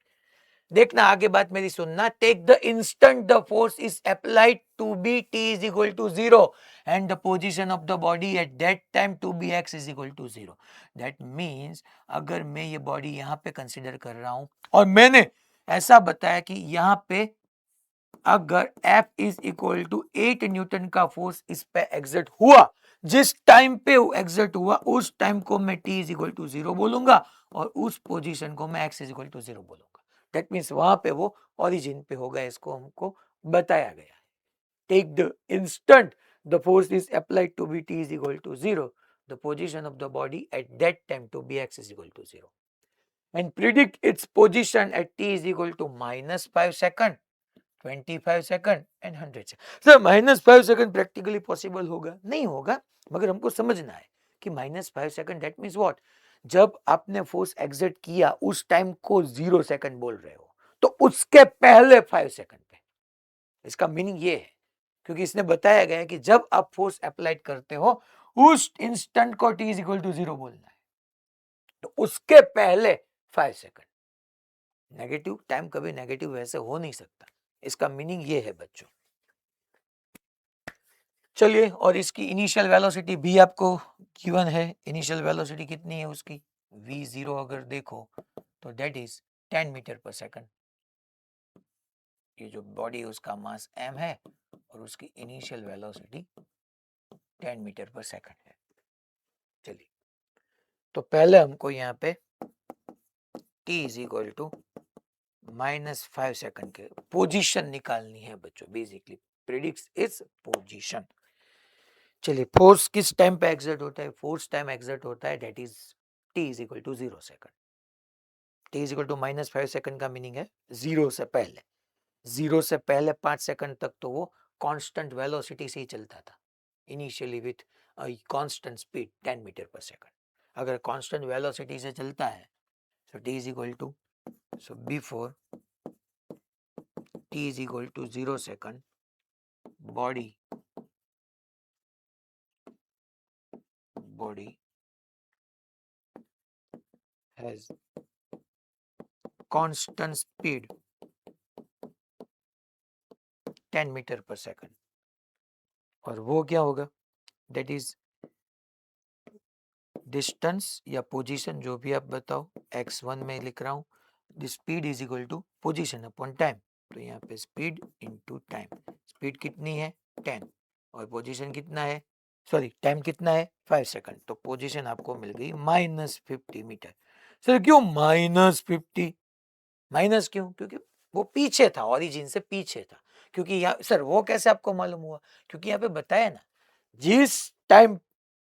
देखना आगे बात मेरी सुनना। Take the instant the force is applied to be T is equal to 0 and the position of the body at that time to be X is equal to 0। That means अगर मैं ये body यहां पे consider कर रहा हूं और मैंने ऐसा बताया कि यहां पे अगर F is equal to 8 newton का फोर्स इस पे एग्जर्ट हुआ, जिस टाइम पे एग्जर्ट हुआ उस टाइम को मैं T इज इक्वल टू 0 बोलूंगा और उस पोजीशन को मैं X इज इक्वल टू 0 बोलूंगा। दैट मीन्स वहां पे वो ओरिजिन पे होगा, इसको हमको बताया गया है। Take the instant the force is applied to be T is equal to 0, the position of the body at that time to be X is equal to 0 and predict its position at T is equal to -5 second, 25 second and 100 second. Sir -5 second practically possible होगा? नहीं होगा, मगर हमको समझना है कि -5 second that means what? जब आपने फोर्स एग्जर्ट किया उस टाइम को 0 सेकंड बोल रहे हो, तो उसके पहले 5 सेकंड पे, इसका मीनिंग ये है, क्योंकि इसने बताया गया है कि जब आप फोर्स अप्लाइड करते हो उस इंस्टेंट को T इज इक्वल टू 0 बोलना है, तो उसके पहले 5 सेकंड। नेगेटिव टाइम कभी नेगेटिव वैसे हो नहीं सकता, इसका मीनिंग ये है बच्चों। चलिए, और इसकी इनिशियल वेलोसिटी भी आपको गिवन है। इनिशियल वेलोसिटी कितनी है उसकी? v0 अगर देखो तो that is 10 metre per second. ये जो बॉडी है उसका मास m है और उसकी initial velocity 10 metre per second है। चलिए, तो पहले हमको यहाँ पे t is equal to -5 second के पोजीशन निकालनी है बच्चों। Basically predicts is position. चलिए, फोर्स किस टाइम पे एग्जर्ट होता है? फोर्स टाइम एग्जर्ट होता है that is T is equal to 0 second. T is equal to -5 second का मीनिंग है 0 से पहले। 0 से पहले 5 सेकंड तक तो वो कांस्टेंट वेलोसिटी से ही चलता था, initially with constant speed 10 metre per second. अगर कांस्टेंट वेलोसिटी से चलता है so T is equal to, so before T is equal to 0 second, body has constant speed 10 metre per second, और वो क्या होगा? दैट इज डिस्टेंस या position, जो भी आप बताओ, x1 में लिख रहा हूँ। The speed is equal to position upon time, तो यहाँ पे स्पीड इनटू टाइम। स्पीड कितनी है? 10, और पोजीशन कितना है? सॉरी, टाइम कितना है? 5 सेकंड। तो पोजीशन आपको मिल गई -50 मीटर। सर क्यों -50? माइनस क्यों? क्योंकि वो पीछे था, ओरिजिन से पीछे था। क्योंकि यहाँ सर वो कैसे आपको मालूम हुआ? क्योंकि यहाँ पे बताया ना, जिस टाइम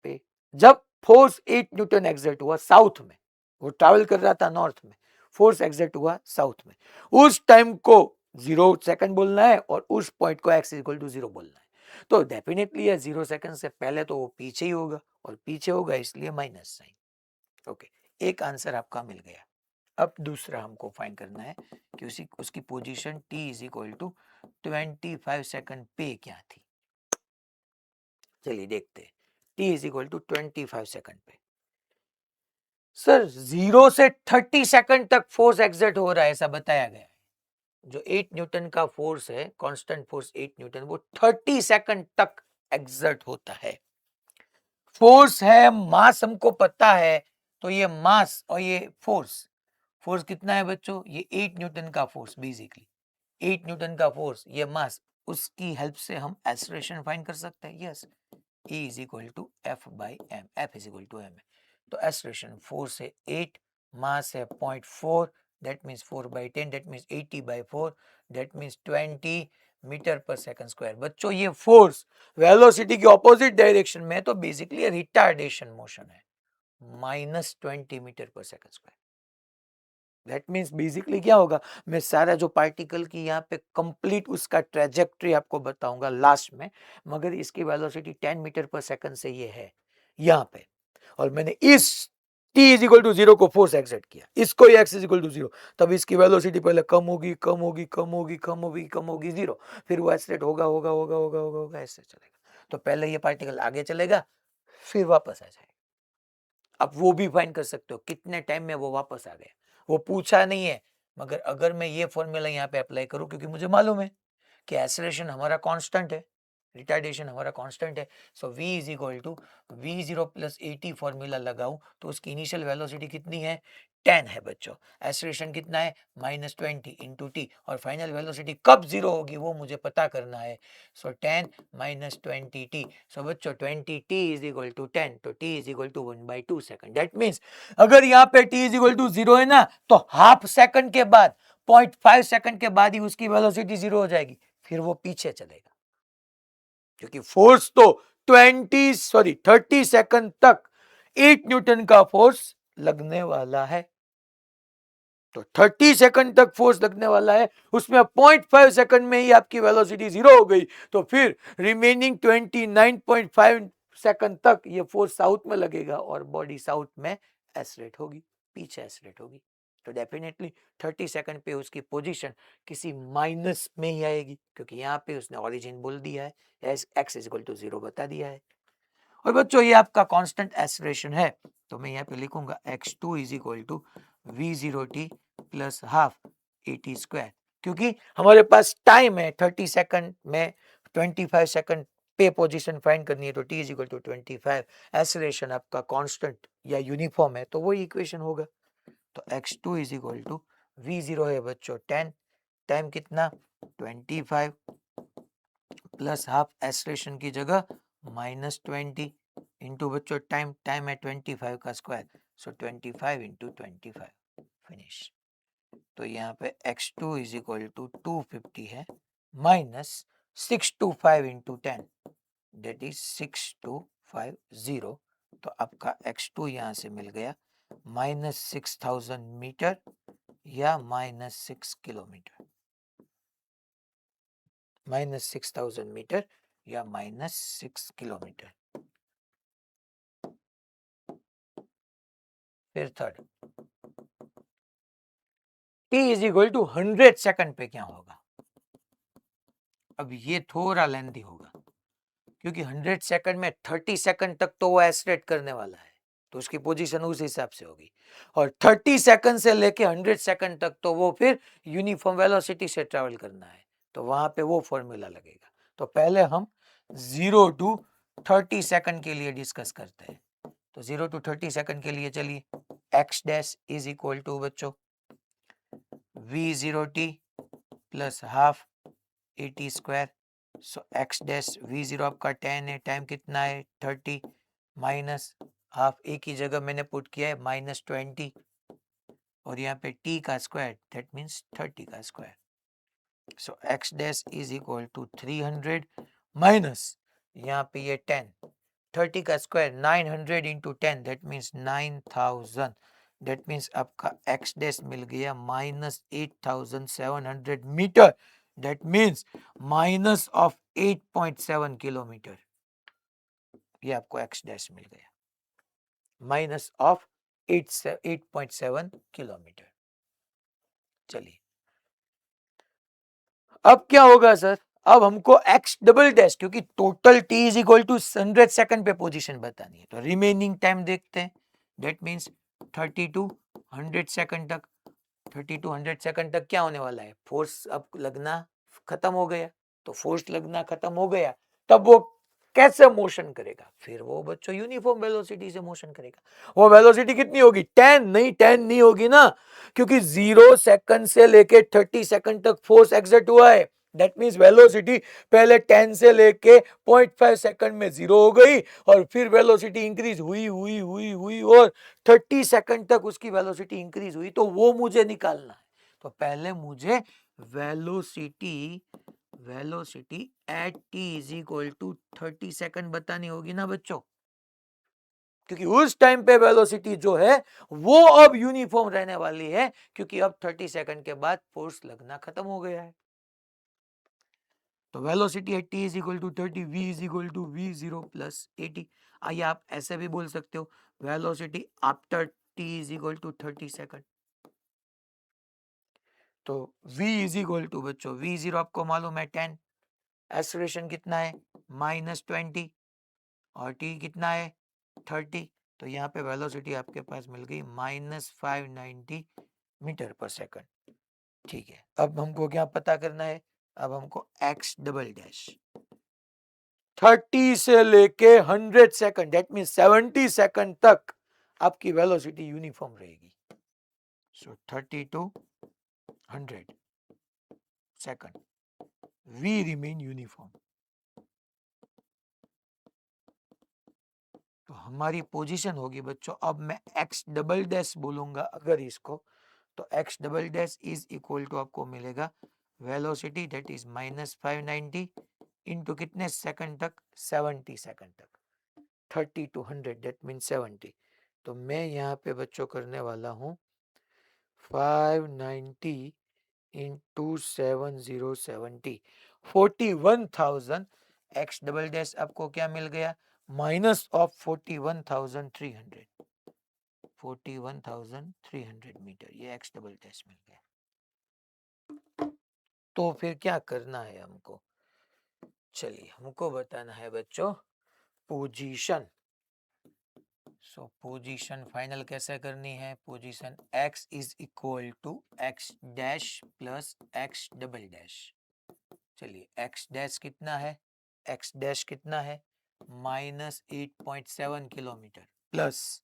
पे जब फोर्स 8 न्यूटन एग्जर्ट हुआ साउथ में, वो ट्रैवल कर रहा था नॉर्थ में, फोर्स एग्जर्ट हुआ साउथ में, उस टाइम को 0 सेकंड बोलना है और उस पॉइंट को x इक्वल टू 0 बोलना है। तो डेफिनेटली ये 0 सेकंड से पहले तो वो पीछे ही होगा, और पीछे होगा इसलिए माइनस साइन। ओके, एक आंसर आपका मिल गया। अब दूसरा हमको फाइंड करना है कि उसकी position t is equal to 25 second पे क्या थी। चलिए देखते हैं, t is equal to 25 second पे। सर 0 से 30 सेकंड तक फोर्स एग्जर्ट हो रहा है, ऐसा बताया गया है। जो 8 न्यूटन का फोर्स है, कांस्टेंट फोर्स 8 न्यूटन, वो 30 सेकंड तक एग्जर्ट होता है। फोर्स है, मास हमको पता है, तो ये मास और ये फोर्स, फोर्स कितना है बच्चों? ये 8 न्यूटन का फोर्स, बेसिकली 8 न्यूटन का फोर्स, ये मास, उसकी हेल्प से हम एक्सेलरेशन फाइंड कर सकते हैं। Yes, E is equal to F by M, F is equal to M है। तो एक्सेलरेशन फोर्स है 8, मास है 0.4, that means 4/10, that means 80/4, that means 20 metre per second square. बच्चों ये फोर्स वेलोसिटी की ऑपोजिट डायरेक्शन में, तो बेसिकली रिटार्डेशन मोशन है, -20 metre per second square. That means basically क्या होगा? मैं सारा जो पार्टिकल की यहाँ पे कंप्लीट उसका ट्रेजेक्ट्री आपको बताऊंगा लास्ट में, मगर इसकी वेलोसिटी 10 मीटर पर सेकंड से ये है यहाँ पे, और मैंने इस t इज इक्वल टू 0 को फोर्स एक्सर्ट किया, इसको ही x इज इक्वल टू 0, तब इसकी वेलोसिटी पहले कम होगी कम होगी कम होगी कम होगी कम होगी 0, फिर वो एक्सलेट होगा होगा होगा होगा होगा होगा ऐसे चलेगा। तो पहले ये पार्टिकल आगे चलेगा फिर वापस आ जाएगा। अब वो भी फाइंड कर सकते हो कितने टाइम में वो वापस आ गया, वो पूछा नहीं है, मगर अगर मैं ये फॉर्मूला यहाँ पे अप्लाई करूँ, क्योंकि मुझे मालूम है कि एक्सेलरेशन हमारा कांस्टेंट है, रिटार्डेशन हमारा कांस्टेंट है, so v is equal to v0 plus at formula लगाऊं तो उसकी इनिशियल वेलोसिटी कितनी है 10 है बच्चों, एक्सेलरेशन कितना है -20 इंटू टी, और फाइनल वेलोसिटी कब जीरो होगी वो मुझे पता करना है, सो 10 माइनस 20t, सो बच्चों 20t इज इक्वल टू 10, तो t is equal to 1/2 second. That means अगर यहाँ पे t इज इक्वल टू 0 है ना, तो हाफ सेकंड के बाद 0.5 सेकंड के बाद ही उसकी वेलोसिटी 0 हो जाएगी, फिर वो पीछे चलेगा, क्योंकि फोर्स तो 30 सेकंड तक 8 न्यूटन का फोर्स लगने वाला है, तो 30 सेकंड तक फोर्स लगने वाला है, उसमें 0.5 सेकंड में ही आपकी वेलोसिटी 0 हो गई, तो फिर रिमेनिंग 29.5 सेकंड तक ये फोर्स साउथ में लगेगा और बॉडी साउथ में एक्सलेट होगी, पीछे एक्सलेट होगी, तो डेफिनेटली 30 सेकंड पे उसकी पोजीशन किसी माइनस में ही आएगी, क्योंकि यहाँ पे उसने ओरिजिन बोल दिया है, x इज इक्वल टू 0 बता दिया है। और बच्चों ये आपका कांस्टेंट एक्सेलरेशन है, तो मैं यहाँ पे लिखूंगा x2 is equal to v0t plus half at square, क्योंकि हमारे पास टाइम है 30 सेकंड में 25 सेकंड पे पोजीशन फाइंड करनी है, तो t is equal to 25, acceleration आपका कांस्टेंट या यूनिफॉर्म है, तो वही इक्वेशन होगा। तो x2 is equal to v0 है बच्चों 10, टाइम कितना 25 प्लस हाफ, एक्सेलरेशन की जगह -20 इंटू बच्चों टाइम है 25 का स्क्वायर, सो 25 इंटू 25 फिनिश। तो यहाँ पे x2 इज इक्वल टू 250 है माइनस 625 इंटू 10 दैट इज 6250, तो आपका x2 यहाँ से मिल गया -6000 मीटर या -6 किलोमीटर, -6000 मीटर या -6 किलोमीटर। फिर third, t is equal to 100 second पे क्या होगा। अब ये थोड़ा लेंथी होगा, क्योंकि 100 सेकंड में 30 सेकंड तक तो वो एक्सलेट करने वाला है, तो उसकी पोजीशन उस हिसाब से होगी, और 30 सेकंड से लेके 100 सेकंड तक तो वो फिर यूनिफॉर्म वेलोसिटी से ट्रेवल करना है, तो वहां पे वो फॉर्मूला लगेगा। तो पहले हम 0 टू 30 सेकंड के लिए डिस्कस करते हैं, तो 0 टू 30 सेकंड के लिए चलिए x dash is equal to बच्चों v0t plus half at square, so x dash v0 आपका 10 है, टाइम कितना है 30 माइनस हाफ, ए की जगह मैंने पुट किया है -20, और यहाँ पे t का स्क्वायर दैट मीन्स 30 का square, so x dash is equal to 300 minus यहाँ पे ये 10, 30 का square 900 into 10 that means 9000, that means आपका x डैश मिल गया -8700 metre, that means minus of 8.7 kilometre, ये आपको x डैश मिल गया माइनस ऑफ 8.7 किलोमीटर। चलिए अब क्या होगा सर, अब हमको x डबल डैश, क्योंकि total t is equal to 100 second पे पोजीशन बतानी है, तो रिमेनिंग टाइम देखते हैं, दैट मीन्स 30 टू 100 सेकंड तक, 30 टू 100 सेकंड तक क्या होने वाला है, फोर्स अब लगना खत्म हो गया, तो फोर्स लगना खत्म हो गया, तब वो कैसे मोशन करेगा, फिर वो बच्चों यूनिफॉर्म वेलोसिटी से मोशन करेगा। वो वेलोसिटी कितनी होगी 10 नहीं, 10 नहीं होगी ना, क्योंकि 0 सेकंड से लेके 30 सेकंड तक फोर्स एक्सर्ट हुआ है, दैट मींस वेलोसिटी पहले 10 से लेके 0.5 सेकंड में 0 हो गई, और फिर वेलोसिटी इंक्रीज हुई हुई हुई हुई और 30 सेकंड तक उसकी वेलोसिटी इंक्रीज हुई, तो वो मुझे निकालना है। तो पहले मुझे velocity at t is equal to 30 second बतानी होगी ना बच्चों, क्योंकि उस टाइम पे वेलोसिटी जो है वो अब यूनिफॉर्म रहने वाली है, क्योंकि अब 30 सेकंड के बाद फोर्स लगना खत्म हो गया है। तो velocity at T is equal to 30, v is equal to v0 plus A T. आइए आप ऐसे भी बोल सकते हो, velocity after t is equal to 30 second. तो v इज इक्वल टू बच्चों v0 आपको मालूम है 10, एक्सेलरेशन कितना है -20 और t कितना है 30। तो यहाँ पे वेलोसिटी आपके पास मिल गई -590 मीटर पर सेकंड। ठीक है, अब हमको क्या पता करना है, अब हमको x डबल डैश 30 से लेके 100 सेकंड, दैट मीन 70 सेकंड तक आपकी वेलोसिटी यूनिफॉर्म रहेगी। So 30 to 100 second v remain uniform. तो हमारी पोजीशन होगी बच्चों, अब मैं x डबल डैश बोलूंगा अगर इसको, तो x double dash is equal to आपको मिलेगा वेलोसिटी दैट इज -590 इंटू कितने सेकंड तक 70 सेकंड तक, 30 टू 100 दैट मीन 70। तो मैं यहाँ पे बच्चों करने वाला हूँ 590 इंटू 7070 41,000। एक्स डबल डैश आपको क्या मिल गया माइनस ऑफ 41,300, 41,300 मीटर, ये एक्स डबल डैश मिल गया। तो फिर क्या करना है हमको, चलिए हमको बताना है बच्चों पोजीशन। सो पोजीशन फाइनल कैसे करनी है, position x is equal to X dash plus X double dash. चलिए एक्स डैश कितना है, एक्स डैश कितना है -8.7 किलोमीटर प्लस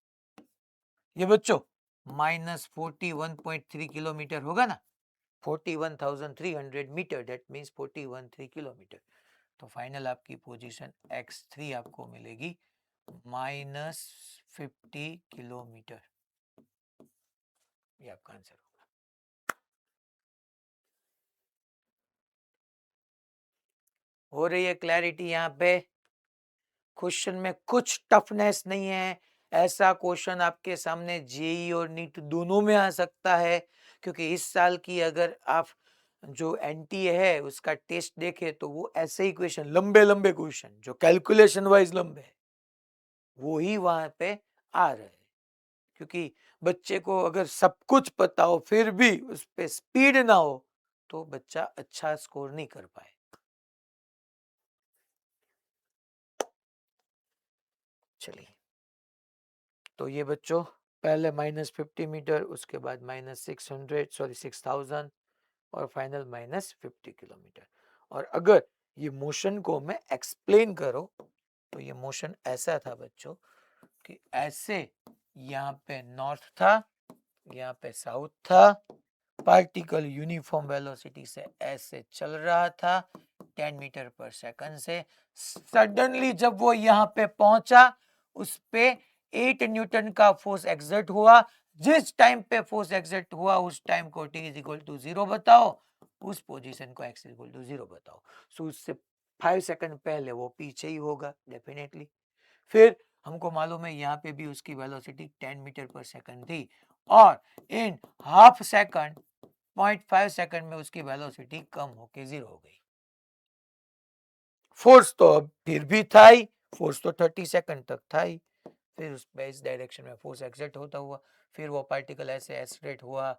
ये बच्चों -41.3 किलोमीटर होगा ना, 41,300 मीटर, दैट मीन्स 41.3 किलोमीटर। तो फाइनल आपकी पोजीशन x3 आपको मिलेगी -50 किलोमीटर। ये आपका आंसर होगा। हो रही है क्लैरिटी यहाँ पे, क्वेश्चन में कुछ टफनेस नहीं है। ऐसा क्वेश्चन आपके सामने जेई और नीट दोनों में आ सकता है, क्योंकि इस साल की अगर आप जो एनटीए है उसका टेस्ट देखे तो वो ऐसे ही क्वेश्चन, लंबे लंबे क्वेश्चन जो कैलकुलेशन वाइज लंबे है, वो ही वहां पे आ रहे हैं। क्योंकि बच्चे को अगर सब कुछ पता हो फिर भी उस पे स्पीड ना हो तो बच्चा अच्छा स्कोर नहीं कर पाए। चलिए, तो ये बच्चों पहले -50 मीटर, उसके बाद -600 सॉरी 6,000 और फाइनल -50 किलोमीटर। और अगर ये मोशन को मैं एक्सप्लेन करो तो ये मोशन ऐसा था बच्चों कि ऐसे यहाँ पे नॉर्थ था, यहाँ पे साउथ था, पार्टिकल यूनिफॉर्म वेलोसिटी से ऐसे चल रहा था 10 मीटर पर सेकंड से। सडनली जब वो यहाँ पे पहुंचा उस पे 8 न्यूटन का फोर्स एक्सर्ट हुआ। जिस टाइम पे फोर्स एक्सर्ट हुआ उस टाइम को t इज इक्वल टू 0 बताओ, उस पोजीशन को x इक्वल टू 0 बताओ। सो उससे 5 सेकंड पहले वो पीछे ही होगा डेफिनेटली। फिर हमको मालूम है यहाँ पे भी उसकी वेलोसिटी 10 मीटर पर सेकंड थी और इन हाफ सेकंड 0.5 सेकंड में उसकी वेलोसिटी कम होके 0 हो गई। फोर्स तो अब फिर भी था ही, फोर्स तो 30 सेकंड तक था ही। फिर उस इस डायरेक्शन में फोर्स एक्सर्ट होता हुआ फिर वो पार्टिकल ऐसे एक्सलेरेट हुआ,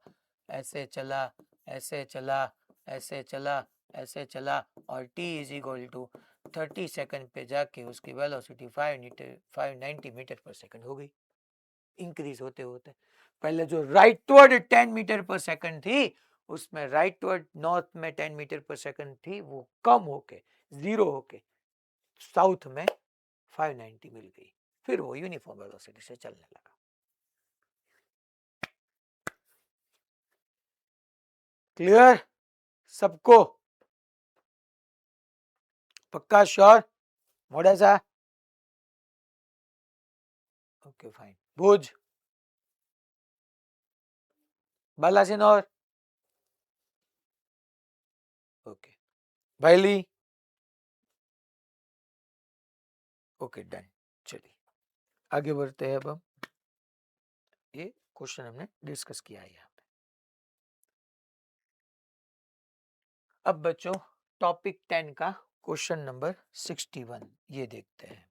ऐसे चला, ऐसे चला, ऐसे चला, ऐसे चला और t is equal to 30 second पे जाके उसकी वेलोसिटी 590 मीटर पर सेकंड हो गई। इंक्रीज होते होते पहले जो राइटवर्ड 10 मीटर पर सेकंड थी उसमें राइटवर्ड नॉर्थ में 10 मीटर पर सेकंड थी, वो कम होके 0 होके साउथ में 590 मिल गई। फिर वो यूनिफॉर्म वेलोसिटी से चलने लगा। क्लियर सबको, पक्का श्योर मोड़ा सा? Okay fine. Bhuj, Balasinor, okay, Bhayli, okay done. चलिए आगे बढ़ते हैं। अब हम ये क्वेश्चन हमने डिस्कस किया है यहाँ पे। अब बच्चों टॉपिक 10 का क्वेश्चन नंबर 61 ये देखते हैं।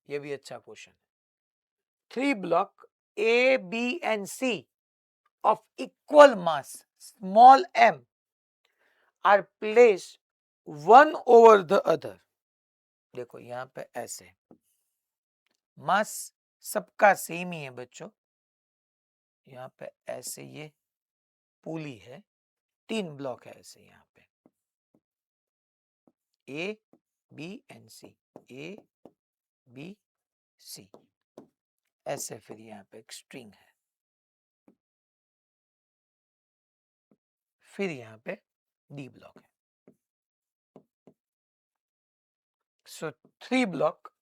ये भी अच्छा क्वेश्चन है। 3 block A, B and C of equal mass small m are placed one over the other। देखो यहां पे ऐसे मास सबका सेम ही है बच्चों। यहाँ पे ऐसे ये पुली है, 3 ब्लॉक है ऐसे यहाँ पे A, B and C, A, B, C ऐसे। फिर यहाँ पे एक स्ट्रिंग है, फिर यहाँ पे D ब्लॉक है। So 3 block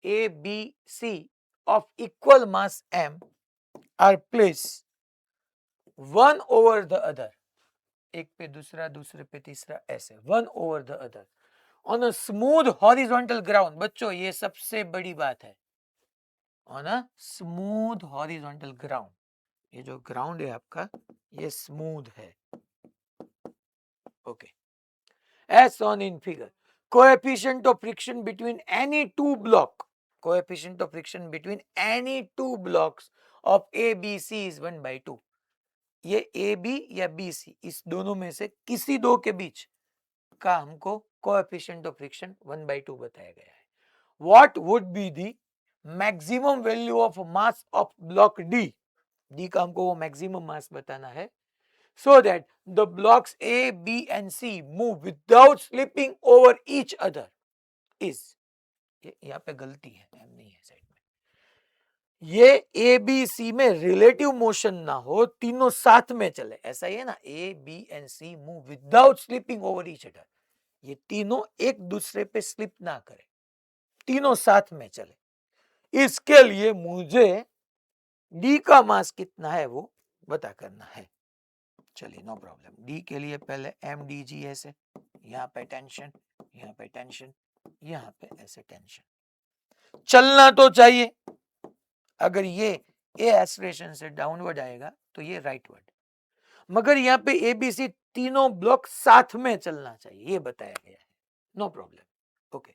A, B, C of equal mass m are placed one over the other। एक पे दूसरा, दूसरे पे तीसरा, ऐसे one over the other on a smooth horizontal ground। बच्चों ये सबसे बड़ी बात है, on a smooth horizontal ground। ये जो ग्राउंड है आपका ये स्मूथ है। Okay, as shown in figure, coefficient of friction between any two block, coefficient of friction between any two blocks of A, B, C is 1/2। ये A, B या B, C इस दोनों में से किसी दो के बीच का हमको coefficient of friction 1/2 बताया गया है। What would be the maximum value of mass of block D? D का हमको वो maximum mass बताना है, so that the blocks A, B and C move without slipping over each other is। ये यहाँ पे गलती है, एम नहीं है साइड में। ये ए बी सी में रिलेटिव मोशन ना हो, तीनों साथ में चले, ऐसा ही है ना। A B and C move without slipping over each other, ये तीनों एक दूसरे पे स्लिप ना करे, तीनों साथ में चले। इसके लिए मुझे डी का मास कितना है वो बता करना है। चलिए नो प्रॉब्लम। डी के लिए पहले एम डी जी ऐसे, यहाँ पे टेंशन, यहाँ पे टेंशन, यहाँ पे ऐसे टेंशन। चलना तो चाहिए, अगर ये ए एक्सेलरेशन से डाउनवर्ड आएगा तो ये राइटवर्ड, मगर यहाँ पे ए बी सी तीनों ब्लॉक साथ में चलना चाहिए, ये बताया गया है। No problem. ओके,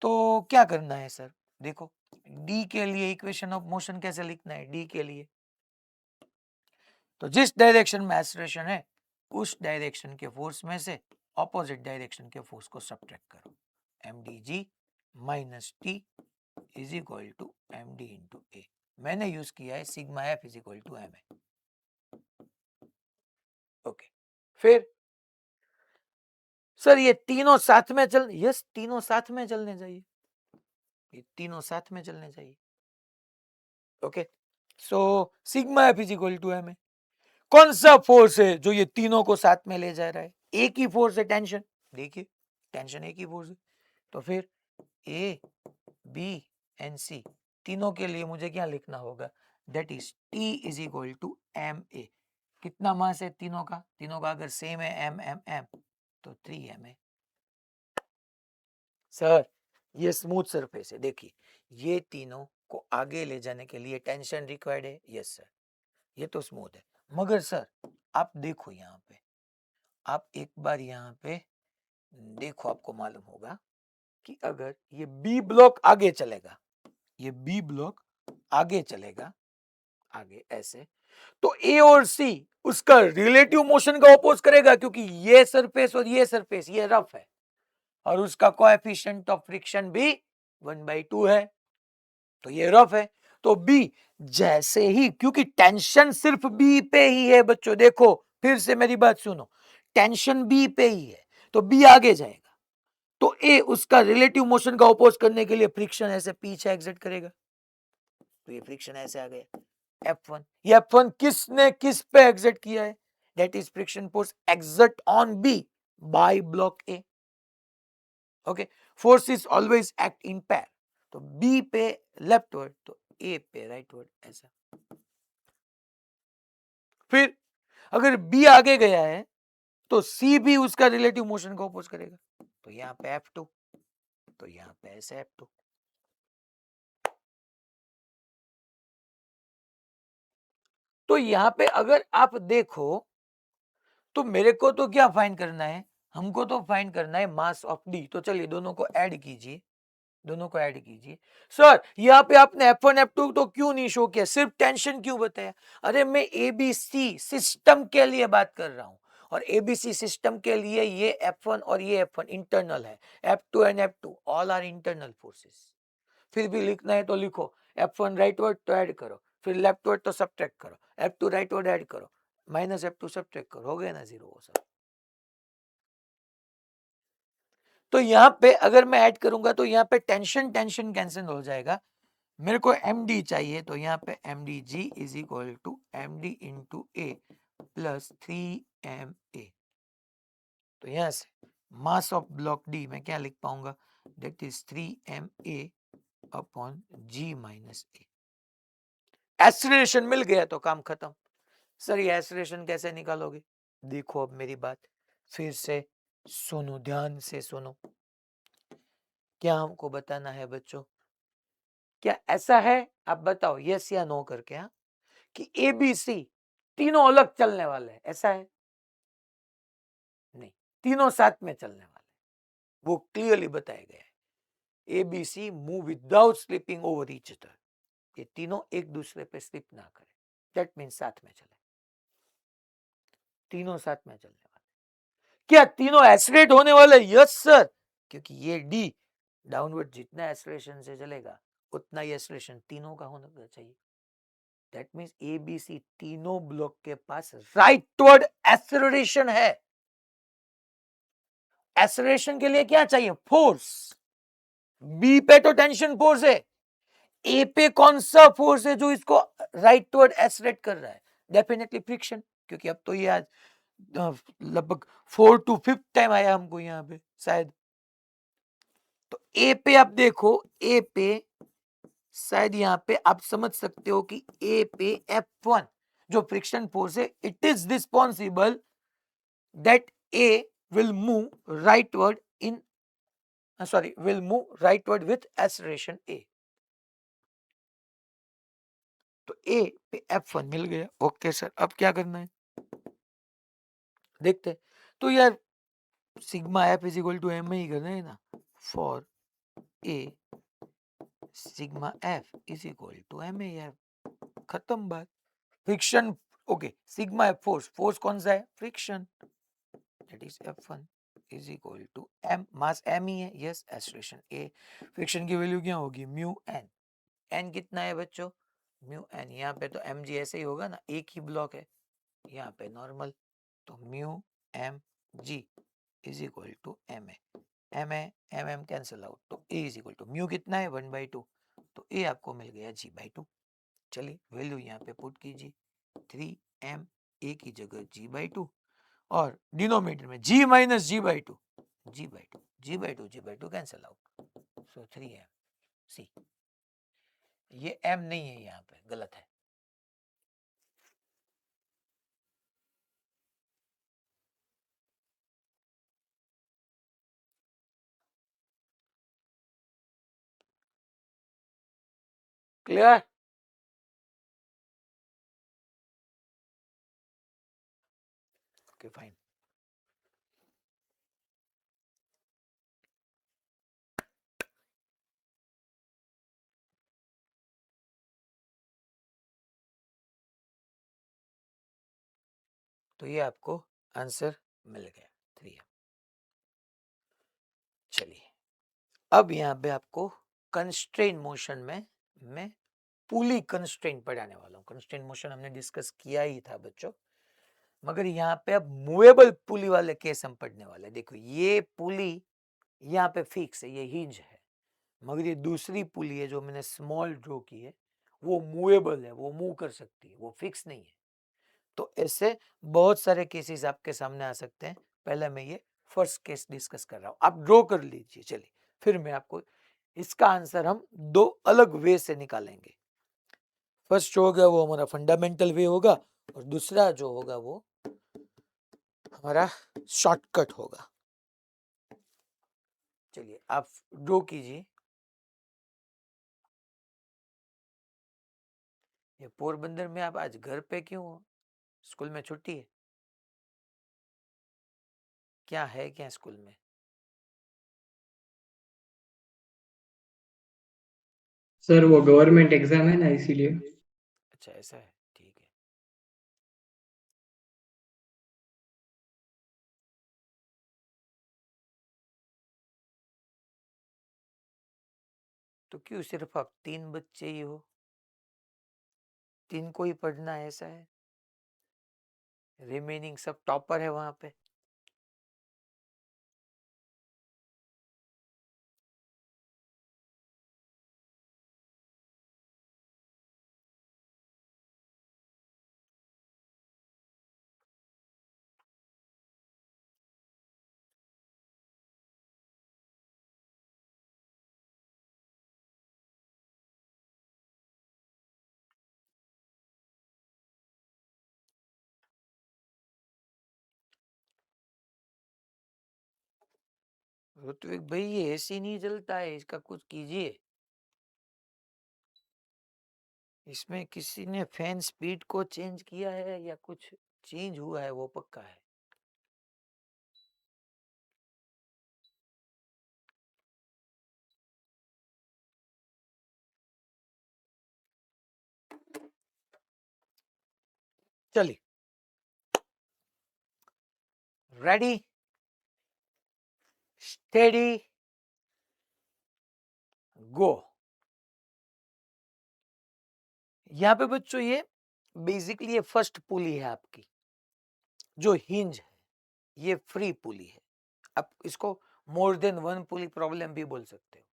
तो क्या करना है सर? देखो डी के लिए इक्वेशन ऑफ मोशन कैसे लिखना है? डी के लिए तो जिस डायरेक्शन में एक्सेलरेशन है उस डायरेक्शन के फोर्स में से ऑपोजिट डायरेक्शन के फोर्स को सब्ट्रैक्ट करो। M D G minus T is equal to M D into A. मैंने यूज किया है sigma F is equal to M A. Okay, फिर सर ये तीनों साथ में चल, यस तीनों साथ में चलने चाहिए, ये तीनों साथ में चलने चाहिए। Okay, so sigma F is equal to M A. कौन सा फोर्स है जो ये तीनों को साथ में ले जा रहा है? एक ही फोर्स है, टेंशन। देखिए टेंशन एक ही फोर्स है, तो फिर ए बी एंड सी तीनों के लिए मुझे क्या लिखना होगा? That is T is equal to M A. कितना मास है तीनों का? तीनों का अगर सेम है एम एम एम तो 3m है। सर ये स्मूथ सरफेस है, देखिए ये तीनों को आगे ले जाने के लिए टेंशन रिक्वायर्ड है। यस सर, ये तो स्मूथ है, मगर सर आप देखो यहाँ पे, आप एक बार यहाँ पे देखो, आपको मालूम होगा कि अगर ये बी ब्लॉक आगे चलेगा, ये बी ब्लॉक आगे चलेगा, आगे ऐसे, तो ए और सी उसका रिलेटिव मोशन का अपोज करेगा, क्योंकि ये सरफेस और ये सरफेस ये रफ है और उसका कोएफिशिएंट ऑफ फ्रिक्शन भी 1/2 है, तो ये रफ है। तो बी जैसे ही, क्योंकि टेंशन सिर्फ बी पे ही है बच्चों, देखो फिर से मेरी बात सुनो, टेंशन बी पे ही है तो बी आगे जाएगा, तो ए उसका रिलेटिव मोशन का अपोज करने के लिए फ्रिक्शन ऐसे पीछे एग्जिट करेगा, तो ये फ्रिक्शन ऐसे आ गया F1। ये F1 किसने किस पे एग्जिट किया है? That is friction force exert on B by block A. Okay, forces always act in pair, तो बी पे लेफ्टवर्ड तो ए पे राइटवर्ड, ऐसा। फिर अगर बी आगे गया है तो सी भी उसका रिलेटिव मोशन को अपोज करेगा, तो यहाँ पे F2, तो यहाँ पे ऐसे F2। तो यहाँ पे अगर आप देखो तो मेरे को तो क्या फाइंड करना है, हमको तो फाइंड करना है मास ऑफ डी। तो चलिए दोनों को ऐड कीजिए, दोनों को ऐड कीजिए। सर यहाँ पे आपने F1 F2 तो क्यों नहीं शो किया, सिर्फ टेंशन क्यों बताया? अरे मैं एबीसी सिस्टम के लिए बात कर रहा हूं, और एबीसी सिस्टम के लिए ये F1 और ये F1 इंटरनल है, F2 and F2 all are internal forces. फिर भी लिखना है तो लिखो, F1 राइटवर्ड तो ऐड करो, फिर लेफ्टवर्ड तो सब्ट्रैक्ट करो, F2 राइटवर्ड ऐड करो, माइनस F2 सब्ट्रैक्ट करो, हो गया ना जीरो वो सब। तो यहाँ पे अगर मैं ऐड करूंगा तो यहाँ पे टेंशन टेंशन कैंसिल हो जाएगा, मेरे को एम डी चाहिए, तो यहाँ पे M D G is equal to M D into A plus 3ma। तो यहाँ से मास ऑफ ब्लॉक डी मैं क्या लिख पाऊंगा, that is 3ma upon G minus A. Acceleration मिल गया तो काम खत्म। सर ये एस्टिलेशन कैसे निकालोगे? देखो अब मेरी बात फिर से सुनो, ध्यान से सुनो। क्या हमको बताना है बच्चों? क्या ऐसा है, आप बताओ यस या नो करके, हाँ, कि ए बी सी तीनों अलग चलने वाले हैं, ऐसा है? नहीं, तीनों साथ में चलने वाले, वो क्लियरली बताया गया है। A B C move without slipping over each other, ये तीनों एक दूसरे पे स्लिप ना करें, दैट मीन्स साथ में चले, तीनों साथ में चलने वाले। क्या तीनों एसिलेट होने वाले? यस सर, क्योंकि ये डी डाउनवर्ड जितना एसिलेशन से चलेगा उतना ही एसिलेशन तीनों का होना चाहिए। That means A B C तीनों ब्लॉक के पास राइटवर्ड एक्सेलरेशन है। एक्सेलरेशन के लिए क्या चाहिए? फोर्स। बी पे तो टेंशन फोर्स है, ए पे कौन सा फोर्स है जो इसको राइटवर्ड एक्सेलरेट कर रहा है? डेफिनेटली फ्रिक्शन, क्योंकि अब तो ये आज लगभग 4 to 5 टाइम आया हमको यहाँ पे शायद। तो ए पे आप देखो, ए पे शायद यहाँ पे आप समझ सकते हो कि ए पे F1 जो फ्रिक्शन फोर्स है, it is responsible that A will move rightward in sorry will move rightward with acceleration A. तो ए पे F1 मिल गया, ओके सर, अब क्या करना है देखते हैं। तो यार sigma F is equal to M ही करना है ना, for A sigma F is equal to M A, खत्म बात। Friction, okay, sigma F force, force कौन सा है? Friction, that is F1 is equal to m, mass m ही है, यस, एक्सेलरेशन a। फ्रिक्शन की वैल्यू क्या होगी? Mu n। n कितना है बच्चों? Mu n। यहाँ पे तो mg ऐसे ही होगा ना, एक ही ब्लॉक है, यहाँ पे नॉर्मल, तो mu m g is equal to M A. M A M M cancel out, तो a is equal to mu कितना है? 1/2, तो a आपको मिल गया g/2। चलिए वैल्यू यहाँ पे पुट कीजिए, 3m a की जगह g/2, और डिनोमिनेटर में g minus g/2, g/2, g/2, g/2 cancel out, so 3m सी। ये m नहीं है, यहाँ पे गलत है। क्लियर? Okay fine. तो ये आपको आंसर मिल गया, 3m। चलिए अब यहाँ पे आपको कंस्ट्रेन मोशन में मैं पुली कंस्ट्रेन पढ़ाने वाला हूँ। कंस्ट्रेन मोशन हमने डिस्कस किया ही था बच्चों, मगर यहाँ पे अब मूवेबल पुली वाले केस हम पढ़ने वाले। देखो ये पुली यहाँ पे फिक्स है, ये हिंज है, मगर ये दूसरी पुली है जो मैंने स्मॉल ड्रॉ की है, वो मूवेबल है, वो मूव कर सकती है, वो फिक्स नहीं है। तो ऐसे बहुत सारे केसेस आपके सामने आ सकते हैं। पहले मैं ये फर्स्ट केस डिस्कस कर रहा हूँ, आप ड्रॉ कर लीजिए। चलिए फिर मैं आपको इसका आंसर हम दो अलग वे से निकालेंगे। फर्स्ट जो होगा वो हमारा फंडामेंटल वे होगा, और दूसरा जो होगा वो हमारा शॉर्टकट होगा। चलिए आप ड्रॉ कीजिए। ये पोरबंदर में आप आज घर पे क्यों हो? स्कूल में छुट्टी है? क्या है क्या स्कूल में?
सर वो गवर्नमेंट एग्जाम है ना, इसीलिए।
अच्छा ऐसा है, ठीक है। तो क्यों सिर्फ आप 3 बच्चे ही हो? 3 को ही पढ़ना है ऐसा है? रिमेनिंग सब टॉपर है वहां पे? ऋत्विक भाई ये ऐसी नहीं चलता है, इसका कुछ कीजिए। इसमें किसी ने फैन स्पीड को चेंज किया है या कुछ चेंज हुआ है वो पक्का है। चलिए, रेडी, स्टेडी, गो। यहाँ पे बच्चों ये बेसिकली ये फर्स्ट पुली है आपकी, जो हिंज है, ये फ्री पुली है। आप इसको मोर देन वन पुली प्रॉब्लम भी बोल सकते हो।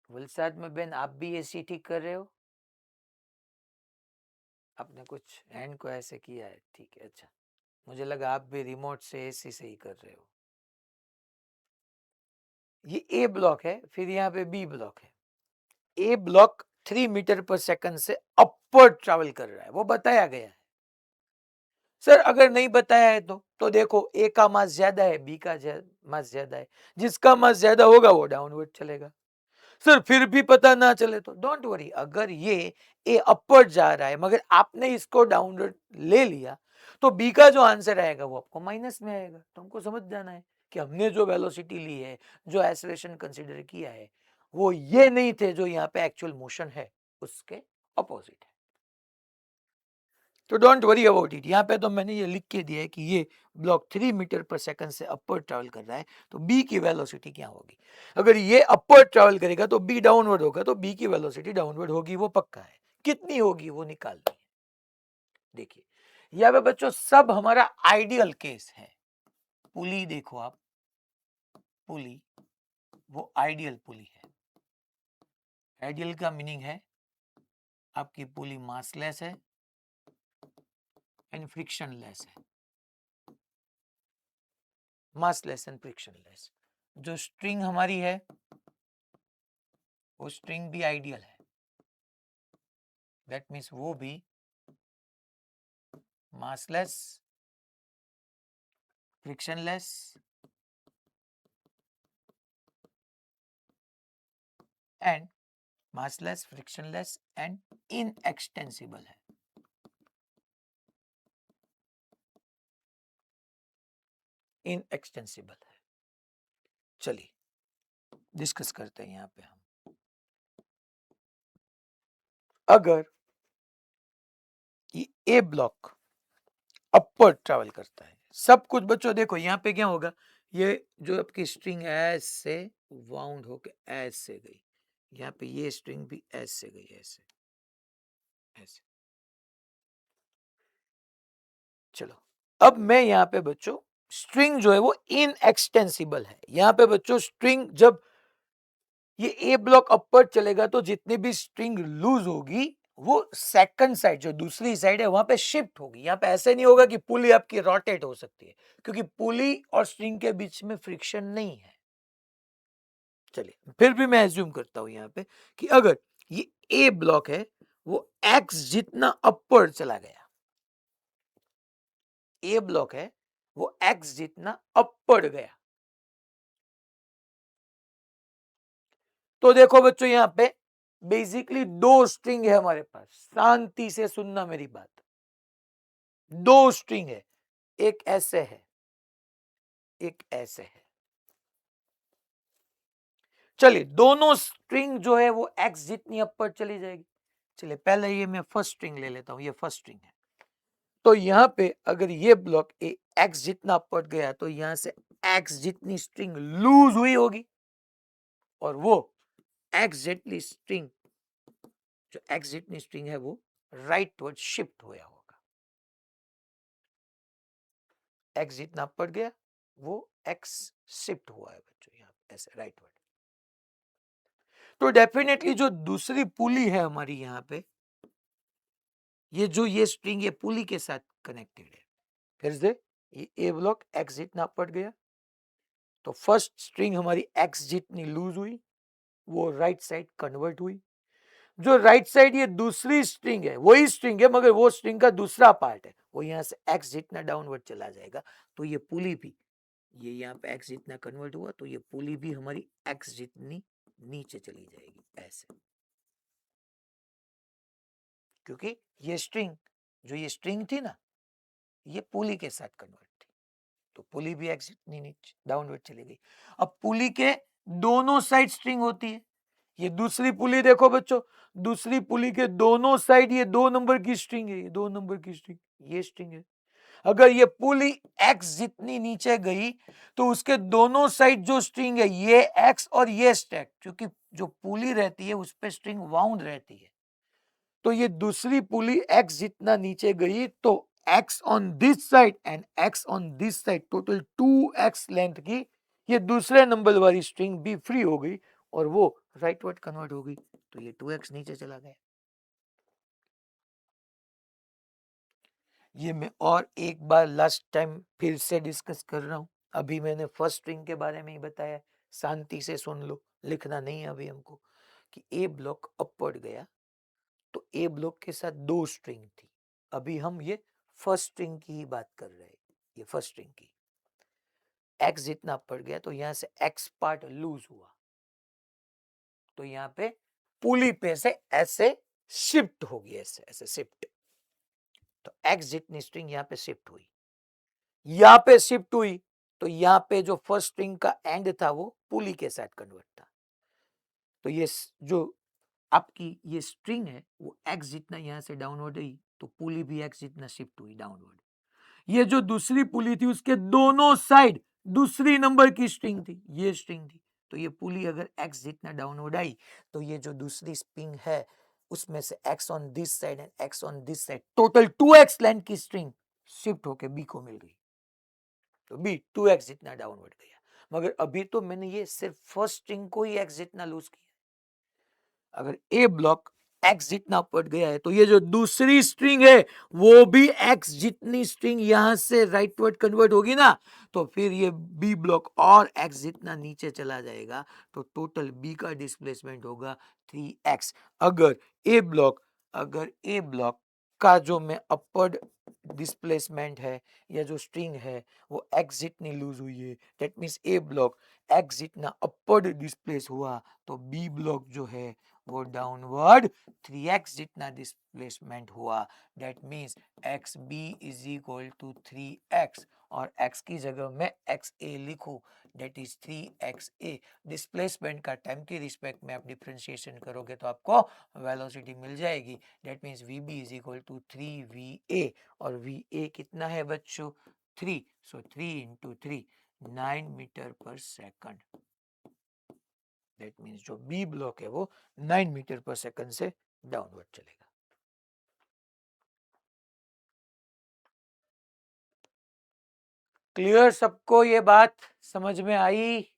वलसाड में बेन आप भी एसी ठीक कर रहे हो? आपने कुछ हैंड को ऐसे किया है, ठीक है, अच्छा। मुझे लगा आप भी रिमोट से एसी से ही कर रहे हो। ये ए ब्लॉक है, फिर यहाँ पे बी ब्लॉक है। ए ब्लॉक 3 मीटर पर सेकंड से अपवर्ड ट्रैवल कर रहा है, वो बताया गया है। सर अगर नहीं बताया है तो देखो ए का मास ज्यादा है, बी का मास ज्यादा है, जिसका मास ज्यादा होगा वो डाउनवर्ड चलेगा। सर फिर भी पता ना चले तो डोंट वरी, अगर ये ए अपवर्ड जा रहा है मगर आपने इसको डाउनवर्ड ले लिया तो बी का जो आंसर आएगा वो आपको माइनस में आएगा। तो हमको समझ जाना है कि हमने जो वेलोसिटी ली है, जो एक्सेलरेशन कंसीडर किया है, वो ये नहीं थे जो यहाँ पे एक्चुअल मोशन है, उसके अपोजिट है। तो डोंट वरी अबाउट इट। यहाँ पे तो मैंने ये लिख के दिया है कि ये ब्लॉक 3 मीटर पर सेकंड से अपवर्ड ट्रैवल कर रहा है, तो बी की वेलोसिटी क्या होगी? अगर ये अपवर्ड ट्रैवल करेगा तो बी डाउनवर्ड होगा, तो बी की वेलोसिटी डाउनवर्ड होगी, वो पक्का है। कितनी होगी वो निकालनी है। देखिए यहाँ पे बच्चों सब हमारा आइडियल केस है। पुली देखो आप, पुली वो आइडियल पुली है। आइडियल का मीनिंग है आपकी पुली मासलेस है एंड फ्रिक्शनलेस है। Massless and frictionless. जो स्ट्रिंग हमारी है वो स्ट्रिंग भी आइडियल है, दैट मीन्स वो भी massless, frictionless and massless, frictionless and inextensible है। इनएक्सटेंसिबल है। चलिए डिस्कस करते हैं यहाँ पे हम। अगर ये ए ब्लॉक अपवर्ड ट्रैवल करता है, सब कुछ बच्चों देखो यहाँ पे क्या होगा, ये जो आपकी स्ट्रिंग एस से वाउंड होके एस से गई, यहाँ पे ये स्ट्रिंग भी एस से गई, ऐसे ऐसे। चलो अब मैं यहाँ पे बच्चों स्ट्रिंग जो है वो इनएक्सटेंसिबल है। यहाँ पे बच्चों स्ट्रिंग जब ये ए ब्लॉक अपवर्ड चलेगा तो जितनी भी स्ट्रिंग लूज होगी वो सेकंड साइड जो दूसरी साइड है वहां पे शिफ्ट होगी। यहाँ पे ऐसे नहीं होगा कि पुली आपकी रोटेट हो सकती है, क्योंकि पुली और स्ट्रिंग के बीच में फ्रिक्शन नहीं है। चलिए फिर भी मैं एज्यूम करता हूं यहाँ पे कि अगर ये ए ब्लॉक है वो एक्स जितना अपवर्ड चला गया, ए ब्लॉक है वो एक्स जितना अपवर्ड गया, तो देखो बच्चों यहाँ पे बेसिकली दो स्ट्रिंग है हमारे पास। शांति से सुनना मेरी बात, दो स्ट्रिंग है। एक ऐसे है, एक ऐसे है। चलिए दोनों स्ट्रिंग जो है वो x जितनी अपवर्ड चली जाएगी। चलिए पहले ये मैं फर्स्ट स्ट्रिंग ले लेता हूं, ये फर्स्ट स्ट्रिंग है। तो यहां पे अगर ये ब्लॉक ए x जितना अपवर्ड गया तो यहां से x जितनी स्ट्रिंग लूज हुई होगी और वो x जितनी स्ट्रिंग, जो x जितनी स्ट्रिंग है वो राइटवर्ड शिफ्ट हुआ होगा। x जितना अपवर्ड गया वो x शिफ्ट हुआ है बच्चों, यहां ऐसे राइटवर्ड। तो डेफिनेटली जो दूसरी पुली है हमारी यहां पे, ये स्ट्रिंग ये पुली के साथ कनेक्टेड है। फिर से ये ए ब्लॉक x जितना अपवर्ड गया तो फर्स्ट स्ट्रिंग हमारी x जितनी लूज हुई वो राइट साइड कन्वर्ट हुई। जो राइट साइड ये दूसरी स्ट्रिंग है वही स्ट्रिंग है मगर वो स्ट्रिंग का दूसरा पार्ट है, वो यहां से x जितना डाउनवर्ड चला जाएगा। तो ये पुली भी, ये यहाँ पे x जितना कन्वर्ट हुआ तो ये पुली भी हमारी x जितनी नीचे चली जाएगी ऐसे, क्योंकि ये स्ट्रिंग, जो ये स्ट्रिंग थी ना ये पुली के साथ कन्वर्ट थी, तो पुली भी x जितनी नीचे डाउनवर्ड चली गई। अब पुली के दोनों साइड स्ट्रिंग होती है, ये दूसरी पुली देखो बच्चों, दूसरी पुली के दोनों साइड ये 2 नंबर की स्ट्रिंग है, ये 2 नंबर की स्ट्रिंग, ये स्ट्रिंग है। अगर ये पुली x जितनी नीचे गई तो उसके दोनों साइड जो स्ट्रिंग है ये x और ये स्टैक, क्योंकि जो पुली रहती है उस पे स्ट्रिंग वाउंड रहती है, तो ये दूसरी पुली x जितना नीचे गई तो x on this side and x on this side total 2x length की ये दूसरे नंबर वाली स्ट्रिंग भी फ्री हो गई और वो राइटवर्ड कन्वर्ट हो गई, तो ये 2x नीचे चला गया। ये मैं और एक बार लास्ट टाइम फिर से डिस्कस कर रहा हूं, अभी मैंने फर्स्ट स्ट्रिंग के बारे में ही बताया, शांति से सुन लो, लिखना नहीं है अभी हमको, कि ए ब्लॉक अपवर्ड गया तो ए ब्लॉक के साथ 2 स्ट्रिंग थी। अभी हम ये फर्स्ट स्ट्रिंग की ही बात कर रहे हैं, ये फर्स्ट स्ट्रिंग की x जितना अपवर्ड गया तो यहां से x पार्ट लूज हुआ, तो यहाँ पे पुली पे से ऐसे शिफ्ट होगी, ऐसे ऐसे शिफ्ट, तो x जितनी स्ट्रिंग यहाँ पे शिफ्ट हुई, यहाँ पे शिफ्ट हुई तो यहाँ पे जो फर्स्ट स्ट्रिंग का एंड था वो पुली के साथ कन्वर्ट था, तो ये जो आपकी ये स्ट्रिंग है वो x जितना यहाँ से डाउनवर्ड हुई तो पुली भी x जितना शिफ्ट हुई डाउनवर्ड। ये जो दूसरी पुली थी उसके दोनों साइड दूसरी नंबर की स्ट्रिंग थी, ये स्ट्रिंग थी, तो ये पुली अगर x जितना डाउनवर्ड आई तो ये जो दूसरी स्ट्रिंग है उसमें से x on this side and x on this side total 2x length की स्ट्रिंग शिफ्ट होके b को मिल गई, तो b 2x जितना डाउनवर्ड गया। मगर अभी तो मैंने ये सिर्फ फर्स्ट स्ट्रिंग को ही x जितना लूज किया, अगर ए ब्लॉक x जितना अपवर्ड गया है तो ये जो दूसरी स्ट्रिंग है वो भी x जितनी स्ट्रिंग यहां से राइटवर्ड कन्वर्ट होगी ना, तो फिर ये b ब्लॉक और x जितना नीचे चला जाएगा, तो टोटल b का डिस्प्लेसमेंट होगा 3x। अगर ए ब्लॉक का जो में अपवर्ड डिस्प्लेसमेंट है या जो स्ट्रिंग है वो x जितनी लूज हुई है, that means A block x जितना अपवर्ड डिस्प्लेस हुआ तो b ब्लॉक जो है वो डाउनवर्ड 3x जितना डिस्प्लेसमेंट हुआ, that means X B is equal to 3x और x की जगह मैं एक्स ए लिखूं, दैट इज 3xa। डिस्प्लेसमेंट का टाइम के रिस्पेक्ट में आप डिफरेंशिएशन करोगे तो आपको वेलोसिटी मिल जाएगी, that means V B is equal to 3va और va कितना है बच्चों 3, so 3 into 3 9 metre per second, that means जो बी ब्लॉक है वो 9 मीटर पर सेकंड से डाउनवर्ड चलेगा। क्लियर सबको ये बात समझ में आई?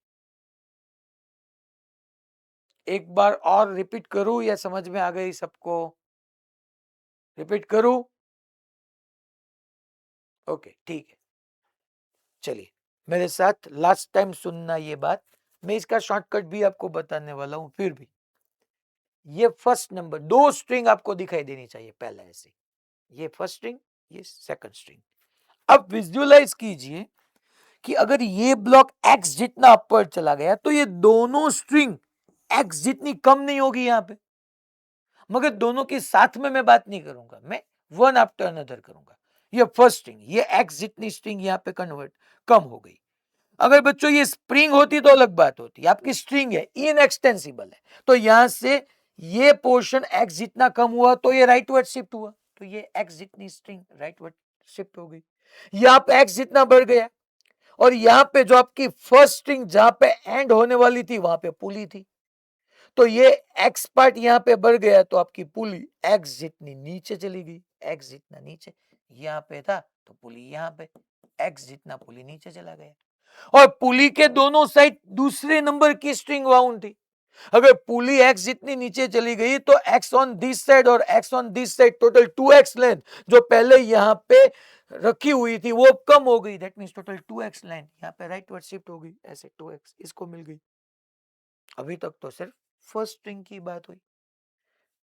एक बार और रिपीट करूं या समझ में आ गई सबको? रिपीट करूं? ओके ठीक है, चलिए मेरे साथ लास्ट टाइम सुनना ये बात, मैं इसका शॉर्टकट भी आपको बताने वाला हूं। फिर भी ये फर्स्ट नंबर 2 स्ट्रिंग आपको दिखाई देनी चाहिए पहले ऐसे, ये फर्स्ट स्ट्रिंग ये सेकंड स्ट्रिंग। अब विजुअलाइज कीजिए कि अगर ये ब्लॉक x जितना अपवर्ड चला गया तो ये दोनों स्ट्रिंग x जितनी कम नहीं होगी यहां पे, मगर दोनों के साथ में मैं बात नहीं करूंगा, मैं वन आफ्टर अनदर करूंगा। ये फर्स्ट स्ट्रिंग, ये एक्स जितनी स्ट्रिंग यहाँ पे कन्वर्ट कम हो गई। अगर बच्चों ये स्प्रिंग होती तो अलग बात होती, आपकी स्ट्रिंग है, इनएक्सटेंसिबल है, तो यहां से ये पोर्शन एक्स जितना कम हुआ तो ये राइटवर्ड शिफ्ट हुआ, तो ये एक्स जितनी स्ट्रिंग राइटवर्ड शिफ्ट हो गई। यहाँ पे एक्स जितना बढ़ गया, और यहाँ पे जो आपकी फर्स्ट स्ट्रिंग जहां पे एंड होने वाली थी वहां पे पुली थी, तो ये एक्स पार्ट यहाँ पे बढ़ गया, तो आपकी पुली एक्स जितनी नीचे चली गई, एक्स जितना नीचे यहाँ पे था तो पुली यहाँ पे, एक्स जितना पुली नीचे चला गया। और पुली के दोनों साइड दूसरे नंबर की स्ट्रिंग वाउंड थी, अगर पुली एक्स जितनी नीचे चली गई तो एक्स ऑन दिस साइड और x on this side total 2x length जो पहले यहां पे रखी हुई थी वो कम हो गई, that means total 2x length यहां पे राइटवर्ड शिफ्ट हो गई, ऐसे 2x इसको मिल गई। अभी तक तो सिर्फ फर्स्ट स्ट्रिंग की बात हुई,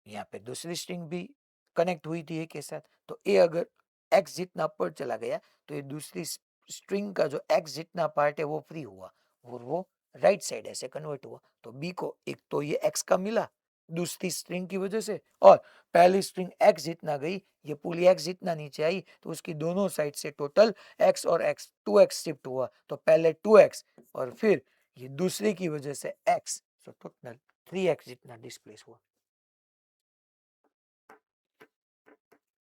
यहाँ पे दूसरी स्ट्रिंग भी कनेक्ट हुई थी ए के साथ, तो ए अगर एक्स जितना अपर चला गया तो ये दूसरी स्ट्रिंग का जो एक्स जितना पार्ट है वो फ्री हुआ और वो राइट साइड ऐसे कन्वर्ट हुआ, तो बी को एक तो ये एक्स का मिला दूसरी स्ट्रिंग की वजह से, और पहली स्ट्रिंग एक्स जितना गई ये पूरी एक्स जितना नीचे आई तो उसकी दोनों साइड से टोटल एक्स और एक्स 2x शिफ्ट हुआ, तो पहले 2x और फिर ये दूसरी की वजह से एक्स, तो टोटल 3x जितना डिस्प्लेस हुआ।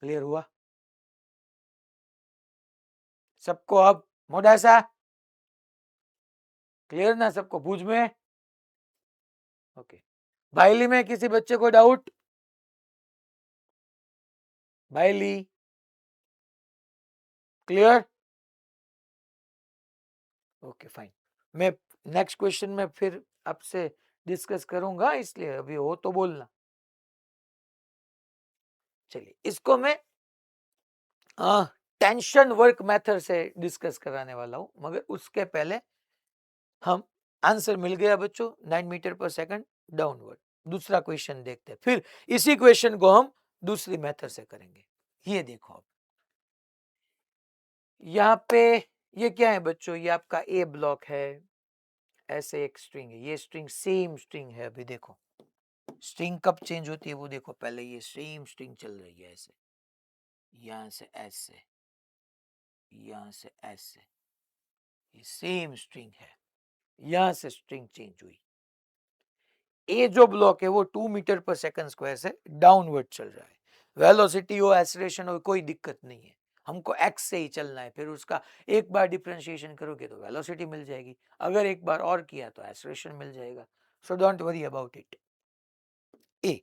क्लियर हुआ सबको? अब मोडासा क्लियर ना सबको? भुज में ओके। बाइली में किसी बच्चे को डाउट? बाइली क्लियर? Okay fine. मैं नेक्स्ट क्वेश्चन में फिर आपसे डिस्कस करूंगा, इसलिए अभी हो तो बोलना। चलिए इसको मैं टेंशन वर्क मेथड से डिस्कस कराने वाला हूं, मगर उसके पहले हम आंसर मिल गया बच्चों 9 मीटर पर सेकंड डाउनवर्ड। दूसरा क्वेश्चन देखते हैं, फिर इसी क्वेश्चन को हम दूसरी मेथड से करेंगे। ये देखो अब यहाँ पे ये क्या है बच्चों, ये आपका ए ब्लॉक है, ऐसे एक स्ट्रिंग है, ये स्ट्रिंग सेम स्ट्रिंग है। अभी देखो स्ट्रिंग कब चेंज होती है वो देखो, पहले ये सेम स्ट्रिंग चल रही है ऐसे, यहां से ऐसे, यहां से ऐसे, ये सेम स्ट्रिंग है, यहां से स्ट्रिंग चेंज हुई। ए जो ब्लॉक है वो 2 मीटर पर सेकंड स्क्वायर से डाउनवर्ड चल रहा है, वेलोसिटी हो एक्सीलरेशन हो कोई दिक्कत नहीं है, हमको एक्स से ही चलना है, फिर उसका एक बार डिफरेंशिएशन करोगे तो वेलोसिटी मिल जाएगी, अगर एक बार और किया तो एक्सीलरेशन मिल जाएगा, so don't worry about it. ए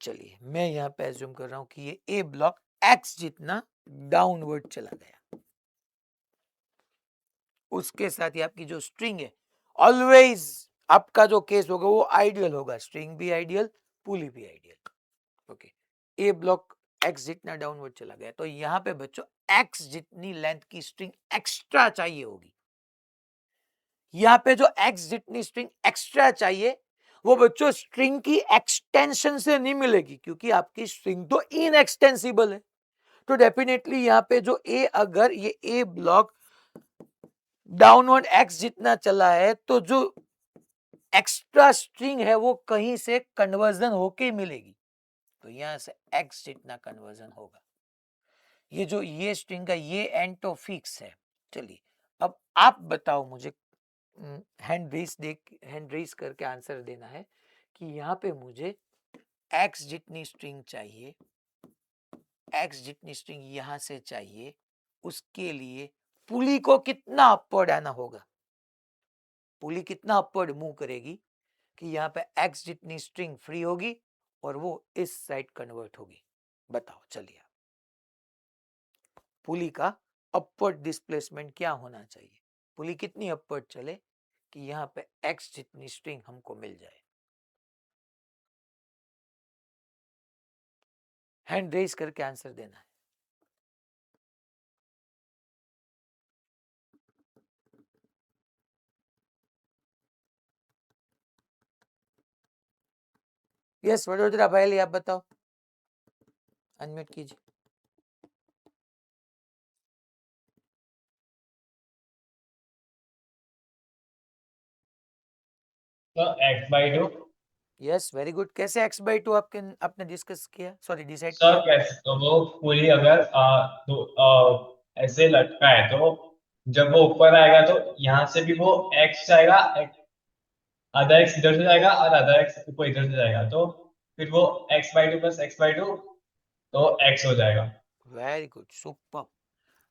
चलिए मैं यहाँ पे एज्यूम कर रहा हूं कि ये ए ब्लॉक एक्स जितना डाउनवर्ड चला गया, उसके साथ ही आपकी जो स्ट्रिंग है ऑलवेज आपका जो केस होगा वो आइडियल होगा, स्ट्रिंग भी आइडियल पुली भी आइडियल। ओके ए ब्लॉक एक्स जितना डाउनवर्ड चला गया, तो यहां पे बच्चों एक्स जितनी लेंथ की स्ट्रिंग एक्स्ट्रा चाहिए होगी, यहां पे जो एक्स जितनी स्ट्रिंग एक्स्ट्रा चाहिए वो बच्चों स्ट्रिंग की एक्सटेंशन से नहीं मिलेगी, क्योंकि आपकी स्ट्रिंग तो इनएक्सटेंसिबल है, तो डेफिनेटली यहाँ पे जो ए, अगर ये ए ब्लॉक डाउनवर्ड एक्स जितना चला है तो जो एक्स्ट्रा स्ट्रिंग है वो कहीं से कन्वर्जन होके मिलेगी, तो यहां से एक्स जितना कन्वर्जन होगा। ये जो ये स्ट्रिंग का ये एंड तो फिक्स है। चलिए अब आप बताओ मुझे, हैंड रेस करके आंसर देना है कि यहाँ पे मुझे एक्स जितनी स्ट्रिंग चाहिए, एक्स जितनी स्ट्रिंग यहां से चाहिए, उसके लिए पुली को कितना अपवर्ड आना होगा, पुली कितना अपवर्ड मूव करेगी कि यहाँ पे एक्स जितनी स्ट्रिंग फ्री होगी और वो इस साइड कन्वर्ट होगी। बताओ चलिए पुली का अपवर्ड डिस्प्लेसमेंट क्या होना चाहिए, पुली कितनी अपवर्ड चले कि यहाँ पे एक्स जितनी स्ट्रिंग हमको मिल जाए। हैंड रेस करके आंसर देना है। यस वडोदरा भाई आप बताओ, अनम्यूट कीजिए।
तो x/2
यस, वेरी गुड। कैसे x/2 आपने डिस्कस किया, सॉरी डिसाइड
सर
किया?
कैसे तो वो पूरी अगर ऐसे लटका है तो जब वो ऊपर आएगा तो यहाँ से भी वो एक्स जाएगा, आधा एक्स इधर से जाएगा और आधा एक्स ऊपर इधर से जाएगा, तो फिर वो x/2 प्लस x/2 तो x हो जाएगा।
Very good, super.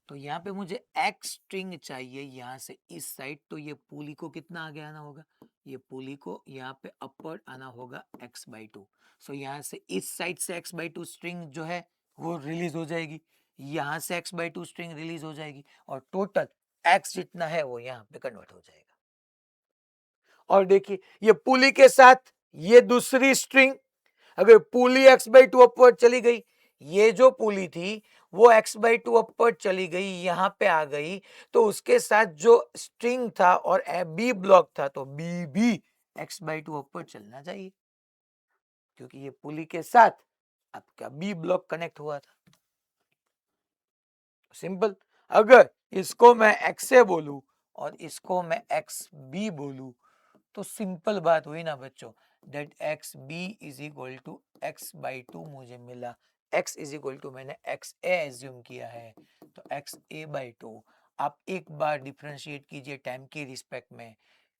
तो यहाँ पे मुझे x स्ट्रिंग चाहिए यहाँ से इस साइड, तो ये पुली को कितना आगे आना होगा? ये पुली को यहाँ पे अपवर्ड आना होगा x/2। सो यहाँ से इस साइड से x/2 स्ट्रिंग जो है वो रिलीज हो जाएगी, यहाँ से x/2 स्ट्रिंग रिलीज हो जाएगी, और टोटल x जितना है वो यहाँ पे कन्वर्ट हो जाएगा। और देखिए ये पुली के साथ ये दूसरी स्ट्रिंग, अगर पुली x/2 अपवर्ड चली गई, ये जो पुली थी वो x/2 अपवर्ड चली गई, यहां पे आ गई, तो उसके साथ जो स्ट्रिंग था और बी ब्लॉक था, तो बी भी x/2 अपवर्ड चलना चाहिए, क्योंकि ये पुली के साथ आपका बी ब्लॉक कनेक्ट हुआ था। सिंपल। अगर इसको मैं x ए बोलूं और इसको मैं एक्स बी बोलूं, तो सिंपल बात हुई ना बच्चों, that X B is equal to x/2 मुझे मिला, x इज इक्वल टू मैंने एक्स ए एज्यूम किया है, तो एक्स a/2 आप एक बार डिफ्रेंशिएट कीजिए टाइम के रिस्पेक्ट में,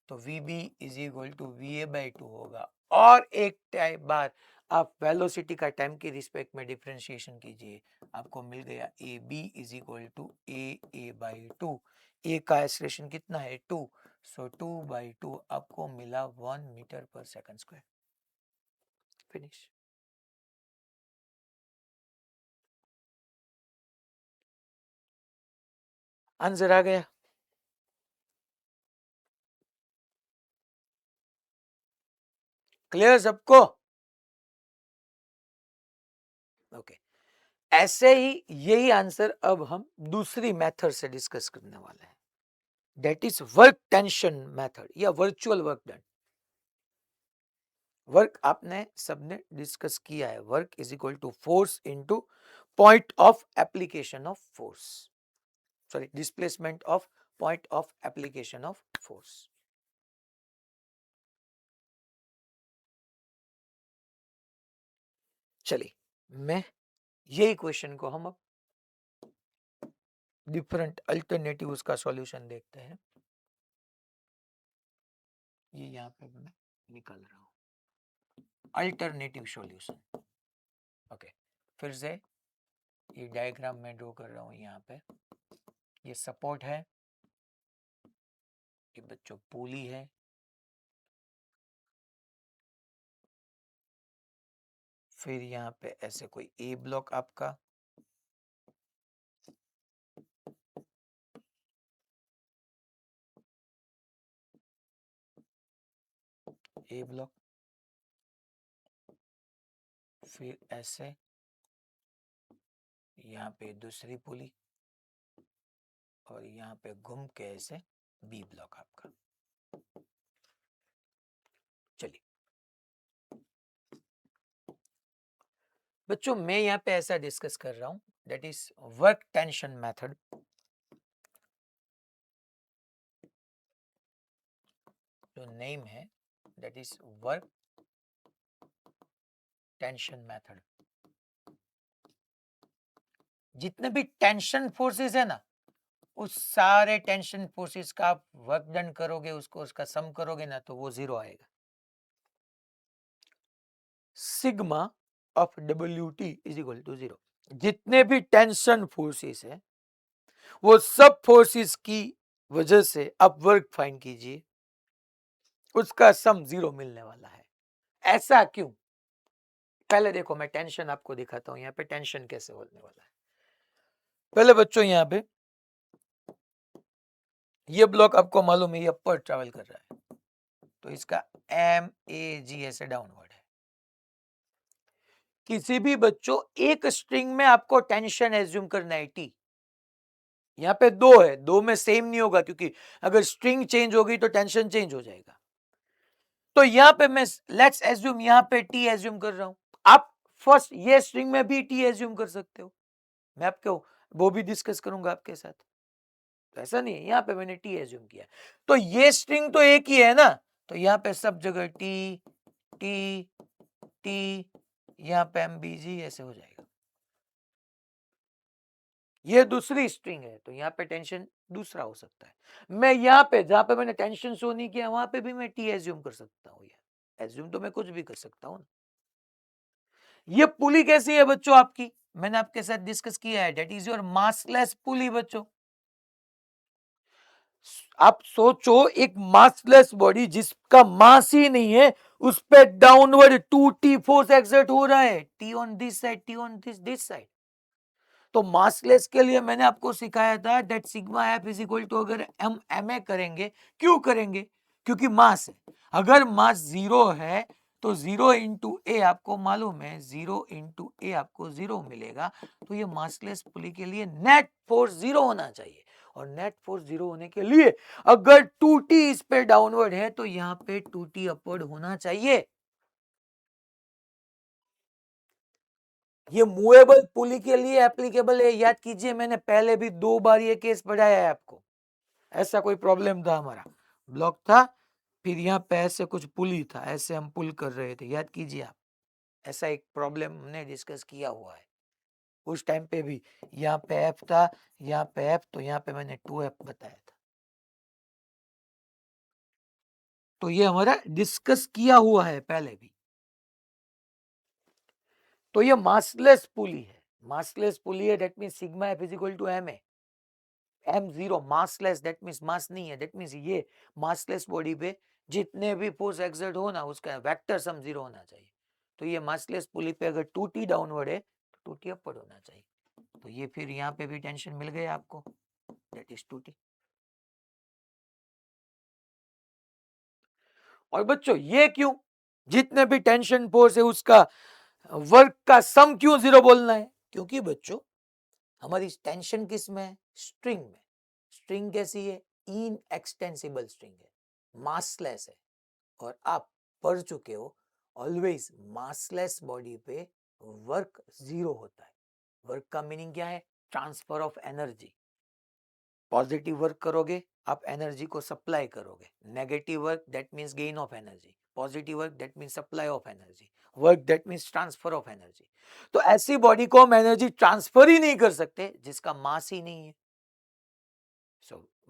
तो V B is equal to va/2 होगा, और एक टाइम बार आप वेलोसिटी का टाइम के रिस्पेक्ट में डिफ्रेंशिएशन कीजिए, आपको मिल गया A B is equal to a/2। A का एक्सेलरेशन कितना है 2, सो 2/2 आपको मिला 1 metre per second square. Finish. Answer आ गया। क्लियर सबको? ओके। ऐसे ही यही आंसर अब हम दूसरी मेथड से डिस्कस करने वाले हैं, that is work tension method या वर्चुअल वर्क डन। वर्क आपने सबने डिस्कस किया है, work is equal to force into point of application of force, sorry displacement of point of application of force. चलिए मैं यही क्वेश्चन को हम अब डिफरेंट अल्टरनेटिव उसका सॉल्यूशन देखते हैं। ये यहाँ पे मैं निकाल रहा हूँ अल्टरनेटिव सॉल्यूशन। ओके, फिर से ये डायग्राम मैं ड्रॉ कर रहा हूँ। यहाँ पे ये सपोर्ट है, ये बच्चों पुली है, फिर यहाँ पे ऐसे कोई ए ब्लॉक आपका, ए ब्लॉक, फिर ऐसे यहाँ पे दूसरी पुली, और यहाँ पे घूम के ऐसे बी ब्लॉक आपका। चलिए बच्चों मैं यहाँ पे ऐसा डिस्कस कर रहा हूँ, that is work tension method. जो नेम है that is work tension method. जितने भी टेंशन फोर्सेस है ना, उस सारे टेंशन फोर्सेस का आप वर्क डन करोगे, उसको उसका सम करोगे ना, तो वो 0 आएगा। Sigma of WT is equal to 0। जितने भी टेंशन फोर्सेस है वो सब फोर्सेस की वजह से आप वर्क फाइंड कीजिए, उसका सम 0 मिलने वाला है। ऐसा क्यों? पहले देखो मैं टेंशन आपको दिखाता हूं, यहाँ पे टेंशन कैसे होने वाला है। पहले बच्चों यहाँ पे ये ब्लॉक आपको मालूम है ये अपर ट्रैवल कर रहा है, तो इसका MAG ऐसे डाउनवर्ड है। किसी भी बच्चों एक स्ट्रिंग में आपको टेंशन एज्यूम करना है T। यहाँ पे 2 है, 2 में सेम नहीं होगा, क्योंकि अगर स्ट्रिंग चेंज होगी तो टेंशन चेंज हो जाएगा। तो यहाँ पे मैं लेट्स एज्यूम यहाँ पे T एज्यूम कर रहा हूं। आप फर्स्ट ये स्ट्रिंग में भी T एज्यूम कर सकते हो, मैं आपको वो भी डिस्कस करूंगा आपके साथ। तो ऐसा नहीं है, यहाँ पे मैंने T एज्यूम किया, तो ये स्ट्रिंग तो एक ही है ना, तो यहाँ पे सब जगह T टी टी, यहाँ पे MBG ऐसे हो जाएगा। ये दूसरी स्ट्रिंग है तो यहाँ पे टेंशन दूसरा हो सकता है। मैं यहाँ पे जहां पे मैंने टेंशन शो नहीं किया वहां पे भी मैं टी एज्यूम कर सकता हूँ। एज्यूम तो मैं कुछ भी कर सकता हूँ। ये पुली कैसी है बच्चों आपकी, मैंने आपके साथ डिस्कस किया है, दैट इज योर मासलेस पुली बच्चों। आप सोचो एक मासलेस बॉडी जिसका मास ही नहीं है, उस पे डाउनवर्ड 2T फोर्स एक्सर्ट हो रहा है, T on this side, T on this side. तो मासलेस के लिए मैंने आपको सिखाया था that sigma F is equal to, अगर हम एम करेंगे, क्यों करेंगे, क्योंकि मास है। अगर मास 0 है तो 0 इंटू ए आपको मालूम है, 0 इंटू ए आपको 0 मिलेगा। तो ये मासलेस पुली के लिए नेट फोर्स 0 होना चाहिए, और नेट फोर्स 0 होने के लिए अगर 2T इस पे डाउनवर्ड है तो यहाँ पे 2T अपवर्ड होना चाहिए। ये मूवेबल पुली के लिए एप्लीकेबल है, याद कीजिए मैंने पहले भी 2 बार ये केस पढ़ाया है आपको। ऐसा कोई प्रॉब्लम था, हमारा ब्लॉक था, फिर यहाँ पे ऐसे कुछ पुली था, ऐसे हम पुल कर रहे थे, याद कीजिए आप। ऐसा एक प्रॉब्लम हमने डिस्कस किया हुआ है उस टाइम पे भी। यहाँ पे एफ था, यहाँ पे एफ, तो यहाँ पे मैंने 2F बताया था। तो ये हमारा डिस्कस किया हुआ है पहले भी। तो ये मासलेस पुली है, मासलेस पुली है, that means sigma F is equal to M है। M0 massless, that means mass नहीं है, दैट मींस ये मासलेस बॉडी पे जितने भी फोर्स एक्सर्ट हो ना उसका वेक्टर सम 0 होना चाहिए। तो ये मासलेस पुली पे अगर 2T डाउनवर्ड है तो 2T अपवर्ड होना चाहिए। तो ये फिर यहाँ पे भी टेंशन मिल गया आपको, दैट इज 2T। और बच्चों ये क्यों, जितने भी टेंशन फोर्स है उसका वर्क का सम क्यों 0 बोलना है, क्योंकि बच्चों हमारी टेंशन किस में है, स्ट्रिंग में। स्ट्रिंग कैसी है, इनएक्सटेंसिबल स्ट्रिंग है, मासलेस है। और आप पढ़ चुके हो ऑलवेज मासलेस बॉडी पे वर्क 0 होता है। वर्क का मीनिंग क्या है, transfer of energy. Positive work करोगे आप एनर्जी को सप्लाई करोगे, negative work that means gain of energy, positive work that means supply of energy, work that means transfer of energy. तो ऐसी बॉडी को हम एनर्जी ट्रांसफर ही नहीं कर सकते जिसका मास ही नहीं है।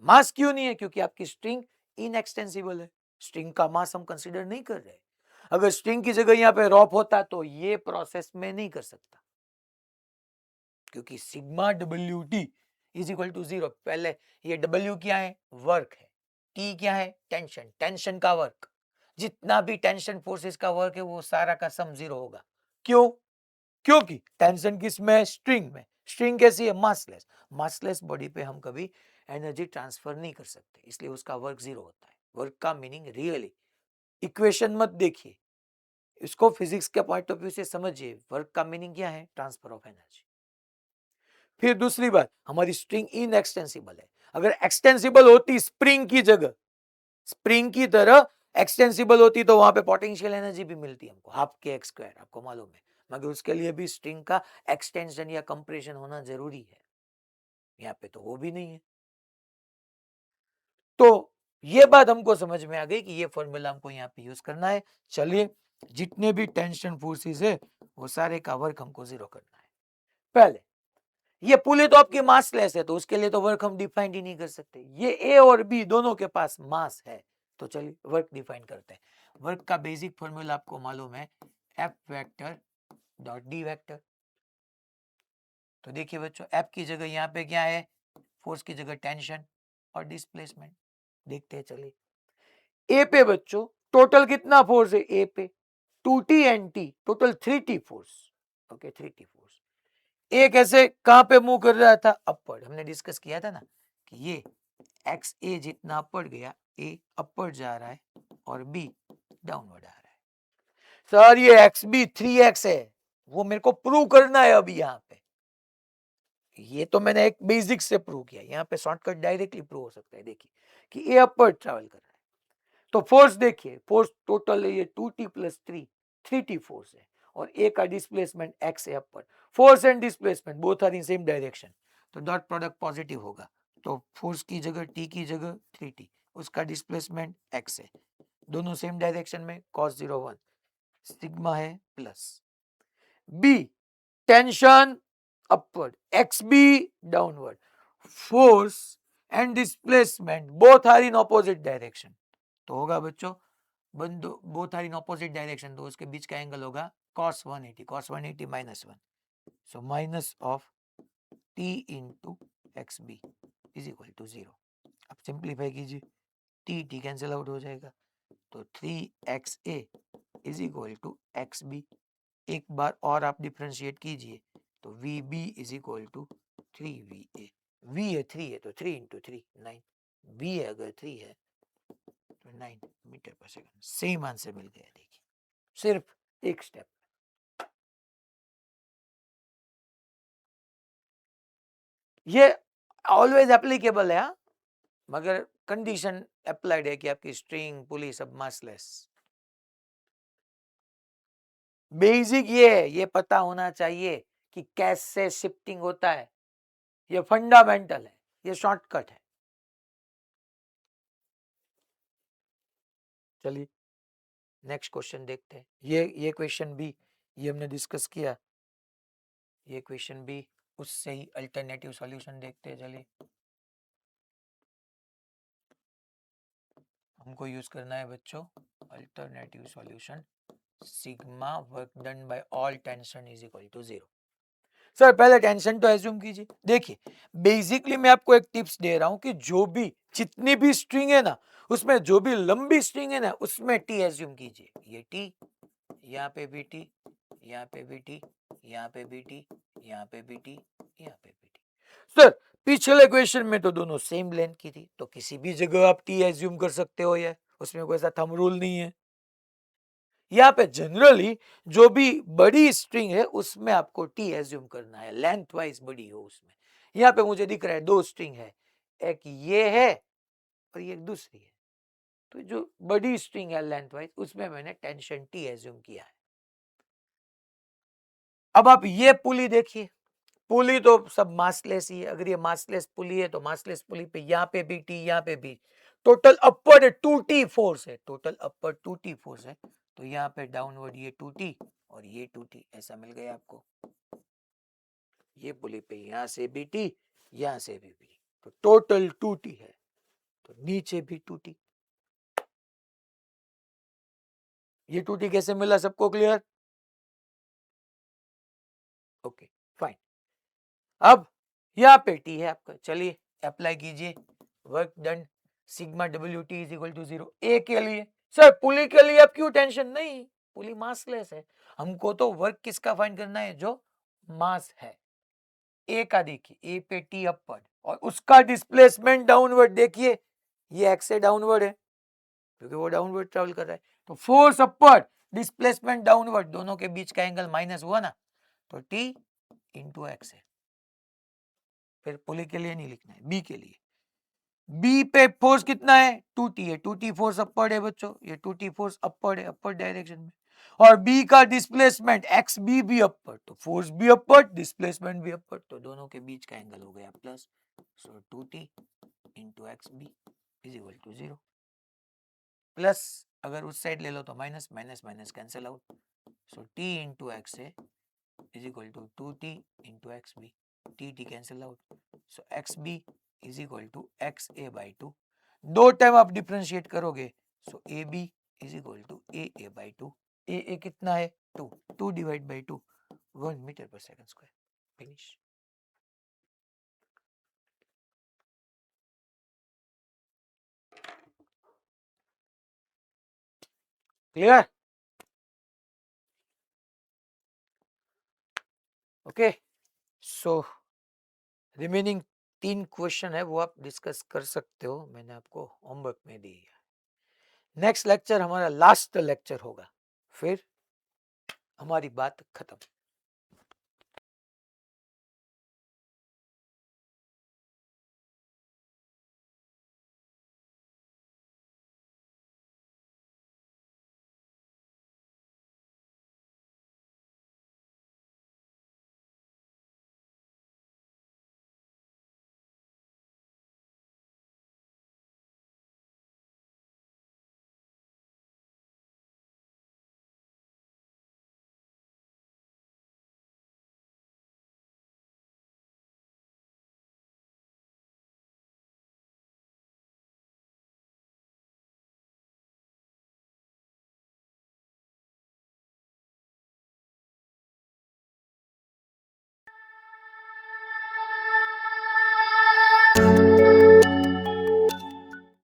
मास क्यों नहीं है, क्योंकि आपकी स्ट्रिंग इनएक्सटेंसिबल है, स्ट्रिंग का मास हम कंसीडर नहीं कर रहे। अगर स्ट्रिंग की जगह यहाँ पे रॉप होता तो ये प्रोसेस में नहीं कर सकता, क्योंकि sigma WT is equal to 0। पहले ये W क्या है, वर्क है, T क्या है, टेंशन, टेंशन का वर्क, जितना भी टेंशन फोर्सेस का वर्क है वो सारा का सम 0 होगा। क्यों, क्योंकि टेंशन किस में है, स्ट्रिंग में। स्ट्रिंग कैसी है, मासलेस। मासलेस बॉडी पे हम कभी एनर्जी ट्रांसफर नहीं कर सकते, इसलिए उसका वर्क 0 होता है। वर्क का मीनिंग रियली, इक्वेशन मत देखिए, इसको फिजिक्स के पॉइंट ऑफ व्यू से समझिए। वर्क का मीनिंग क्या है, ट्रांसफर ऑफ एनर्जी। फिर दूसरी बात, हमारी स्ट्रिंग इनएक्सटेंसिबल है। अगर एक्सटेंसिबल होती स्प्रिंग की जगह, स्प्रिंग की तरह एक्सटेंसिबल होती तो वहां पे पोटेंशियल एनर्जी भी मिलती हमको, हाफ के एक्स स्क्वायर, आपको मालूम है। मगर उसके लिए भी स्ट्रिंग का एक्सटेंशन या कंप्रेशन होना जरूरी है, यहाँ पे तो वो भी नहीं है। तो ये बात हमको समझ में आ गई कि ये फॉर्मूला हमको यहाँ पे यूज करना है। चलिए, जितने भी टेंशन फोर्सेस है वो सारे का वर्क हमको 0 करना है। पहले ये पुली तो आपकी मासलेस है, तो उसके लिए तो वर्क हम डिफाइन ही नहीं कर सकते। ये ए और बी दोनों के पास मास है, तो चलिए वर्क डिफाइन करते हैं। वर्क का बेसिक फॉर्मूला आपको मालूम है, F vector dot D vector. तो देखिए बच्चों, एफ की जगह यहाँ पे क्या है, फोर्स की जगह टेंशन और डिस्प्लेसमेंट। देखते हैं, चलिए ए पे बच्चों टोटल कितना फोर्स है, ए पे 2T and T, total 3T force. Okay, 3T force. A कैसे कहां पे मूव कर रहा था, अपवर्ड। हमने डिस्कस किया था ना कि ये एक्स ए जितना अपवर्ड गया, ए अपवर्ड जा रहा है और बी डाउनवर्ड आ रहा है। सर ये एक्स बी 3x है, वो मेरे को प्रूव करना है अभी यहाँ पे। ये तो मैंने एक बेसिक से प्रूव किया, यहाँ पे शॉर्टकट डायरेक्टली प्रूव हो सकता है। देखिए कि ए अपवर्ड ट्रैवल कर रहा है, तो फोर्स देखिए, फोर्स टोटल है ये 2T प्लस 3T फोर्स है, और ए का डिस्प्लेसमेंट एक्स है upward. Force and displacement both are in same direction, तो डॉट प्रोडक्ट पॉजिटिव होगा। तो फोर्स की जगह टी की जगह 3T, उसका डिस्प्लेसमेंट एक्स है, दोनों सेम डायरेक्शन में cos 0 1। सिग्मा है plus, B tension upward, X B downward, force and displacement both are in opposite direction. तो होगा बच्चों both are in opposite direction, तो उसके बीच का एंगल होगा cos 180, cos 180 -1, so minus of t into X B is equal to 0। अब simplify कीजिए, t cancel out हो जाएगा, तो 3xa is equal to X B. एक बार और आप डिफरेंशिएट कीजिए, तो V B is equal to 3va। v है 3 है तो 3 इंटू 3 9, v है अगर 3 है तो 9 metre per second. Same answer मिल गया। देखिए सिर्फ एक स्टेप। ये ऑलवेज एप्लीकेबल है, मगर कंडीशन अप्लाइड है कि आपकी स्ट्रिंग पुली सब मासलेस। बेसिक ये है, ये पता होना चाहिए कि कैसे शिफ्टिंग होता है, ये फंडामेंटल है, ये शॉर्टकट है। चलिए नेक्स्ट क्वेश्चन देखते हैं। ये क्वेश्चन भी ये हमने डिस्कस किया, ये क्वेश्चन भी उससे ही अल्टरनेटिव सॉल्यूशन देखते हैं। चलिए हमको यूज करना है बच्चों alternative solution, sigma work done by all tension is equal to 0। Sir पहले टेंशन तो एज्यूम कीजिए। देखिए बेसिकली मैं आपको एक टिप्स दे रहा हूं कि जो भी जितनी भी स्ट्रिंग है ना, उसमें जो भी लंबी स्ट्रिंग है ना, उसमें टी एज्यूम कीजिए। ये टी, यहाँ पे भी टी, यहाँ पे भी टी, यहाँ पे भी टी, यहाँ पे भी टी, यहाँ पे भी टी। सर पिछले क्वेश्चन में तो दोनों सेम लेंथ की थी, तो किसी भी जगह आप टी एज्यूम कर सकते हो, या उसमें कोई ऐसा थंब रूल नहीं है। यहाँ पे जनरली जो भी बड़ी स्ट्रिंग है उसमें आपको टी एज्यूम करना है, लेंथ वाइज बड़ी हो उसमें। यहाँ पे मुझे दिख रहा है दो स्ट्रिंग है, एक ये है और ये दूसरी है, तो जो बड़ी स्ट्रिंग है लेंथ वाइज उसमें मैंने टेंशन टी एज्यूम किया है। अब आप ये पुली देखिए, पुली तो सब मासलेस ही है। अगर ये मासलेस पुली है तो मासलेस पुली पे यहाँ पे भी टी, यहाँ पे भी, टोटल अपवर्ड 2t फोर्स है, टोटल अपवर्ड 2t फोर्स है। तो यहाँ पे डाउनवर्ड ये 2t और ये 2t ऐसा मिल गया आपको। ये पुली पे यहाँ से भी t, यहाँ से भी t, तो टोटल 2t है, तो नीचे भी 2t। ये 2t कैसे मिला, सबको क्लियर? Okay fine. अब यहाँ पे टी है आपका, चलिए अप्लाई कीजिए। Work done sigma W T is equal to 0 A के लिए। सर पुली के लिए आप क्यों टेंशन? नहीं, पुली मासलेस है, हमको तो वर्क किसका फाइंड करना है, जो मास है। ए का देखिए, ए पे टी अपवर्ड और उसका डिस्प्लेसमेंट डाउनवर्ड। देखिए ये एक्स से डाउनवर्ड है क्योंकि वो डाउनवर्ड ट्रेवल कर रहा है, तो फोर्स अपवर्ड डिस्प्लेसमेंट डाउनवर्ड, दोनों के बीच का एंगल माइनस हुआ ना, तो टी इंटू एक्स है। फिर पुली के लिए नहीं लिखना है, बी के लिए। बी पे फोर्स कितना है, 2t है, 2t फोर्स अपवर्ड है बच्चों, ये 2t फोर्स अपवर्ड है, अपवर्ड डायरेक्शन में। और बी का डिस्प्लेसमेंट एक्स बी भी अपवर्ड, तो फोर्स भी अपवर्ड डिस्प्लेसमेंट भी अपवर्ड, तो दोनों के बीच का एंगल हो गया plus. So 2t into X B is equal to 0 plus, अगर उस साइड ले लो तो minus, minus minus cancel out, so t into X है is equal to 2t into X B, T cancel out, so X B is equal to X A by 2। दो time आप differentiate करोगे, so A B is equal to A by 2। A कितना है 2, 2 divide by 2 1 metre per second square. Finish. Clear? Okay, so remaining 3 question है वो आप discuss कर सकते हो, मैंने आपको होमवर्क में दी है। नेक्स्ट लेक्चर हमारा लास्ट लेक्चर होगा, फिर हमारी बात खत्म।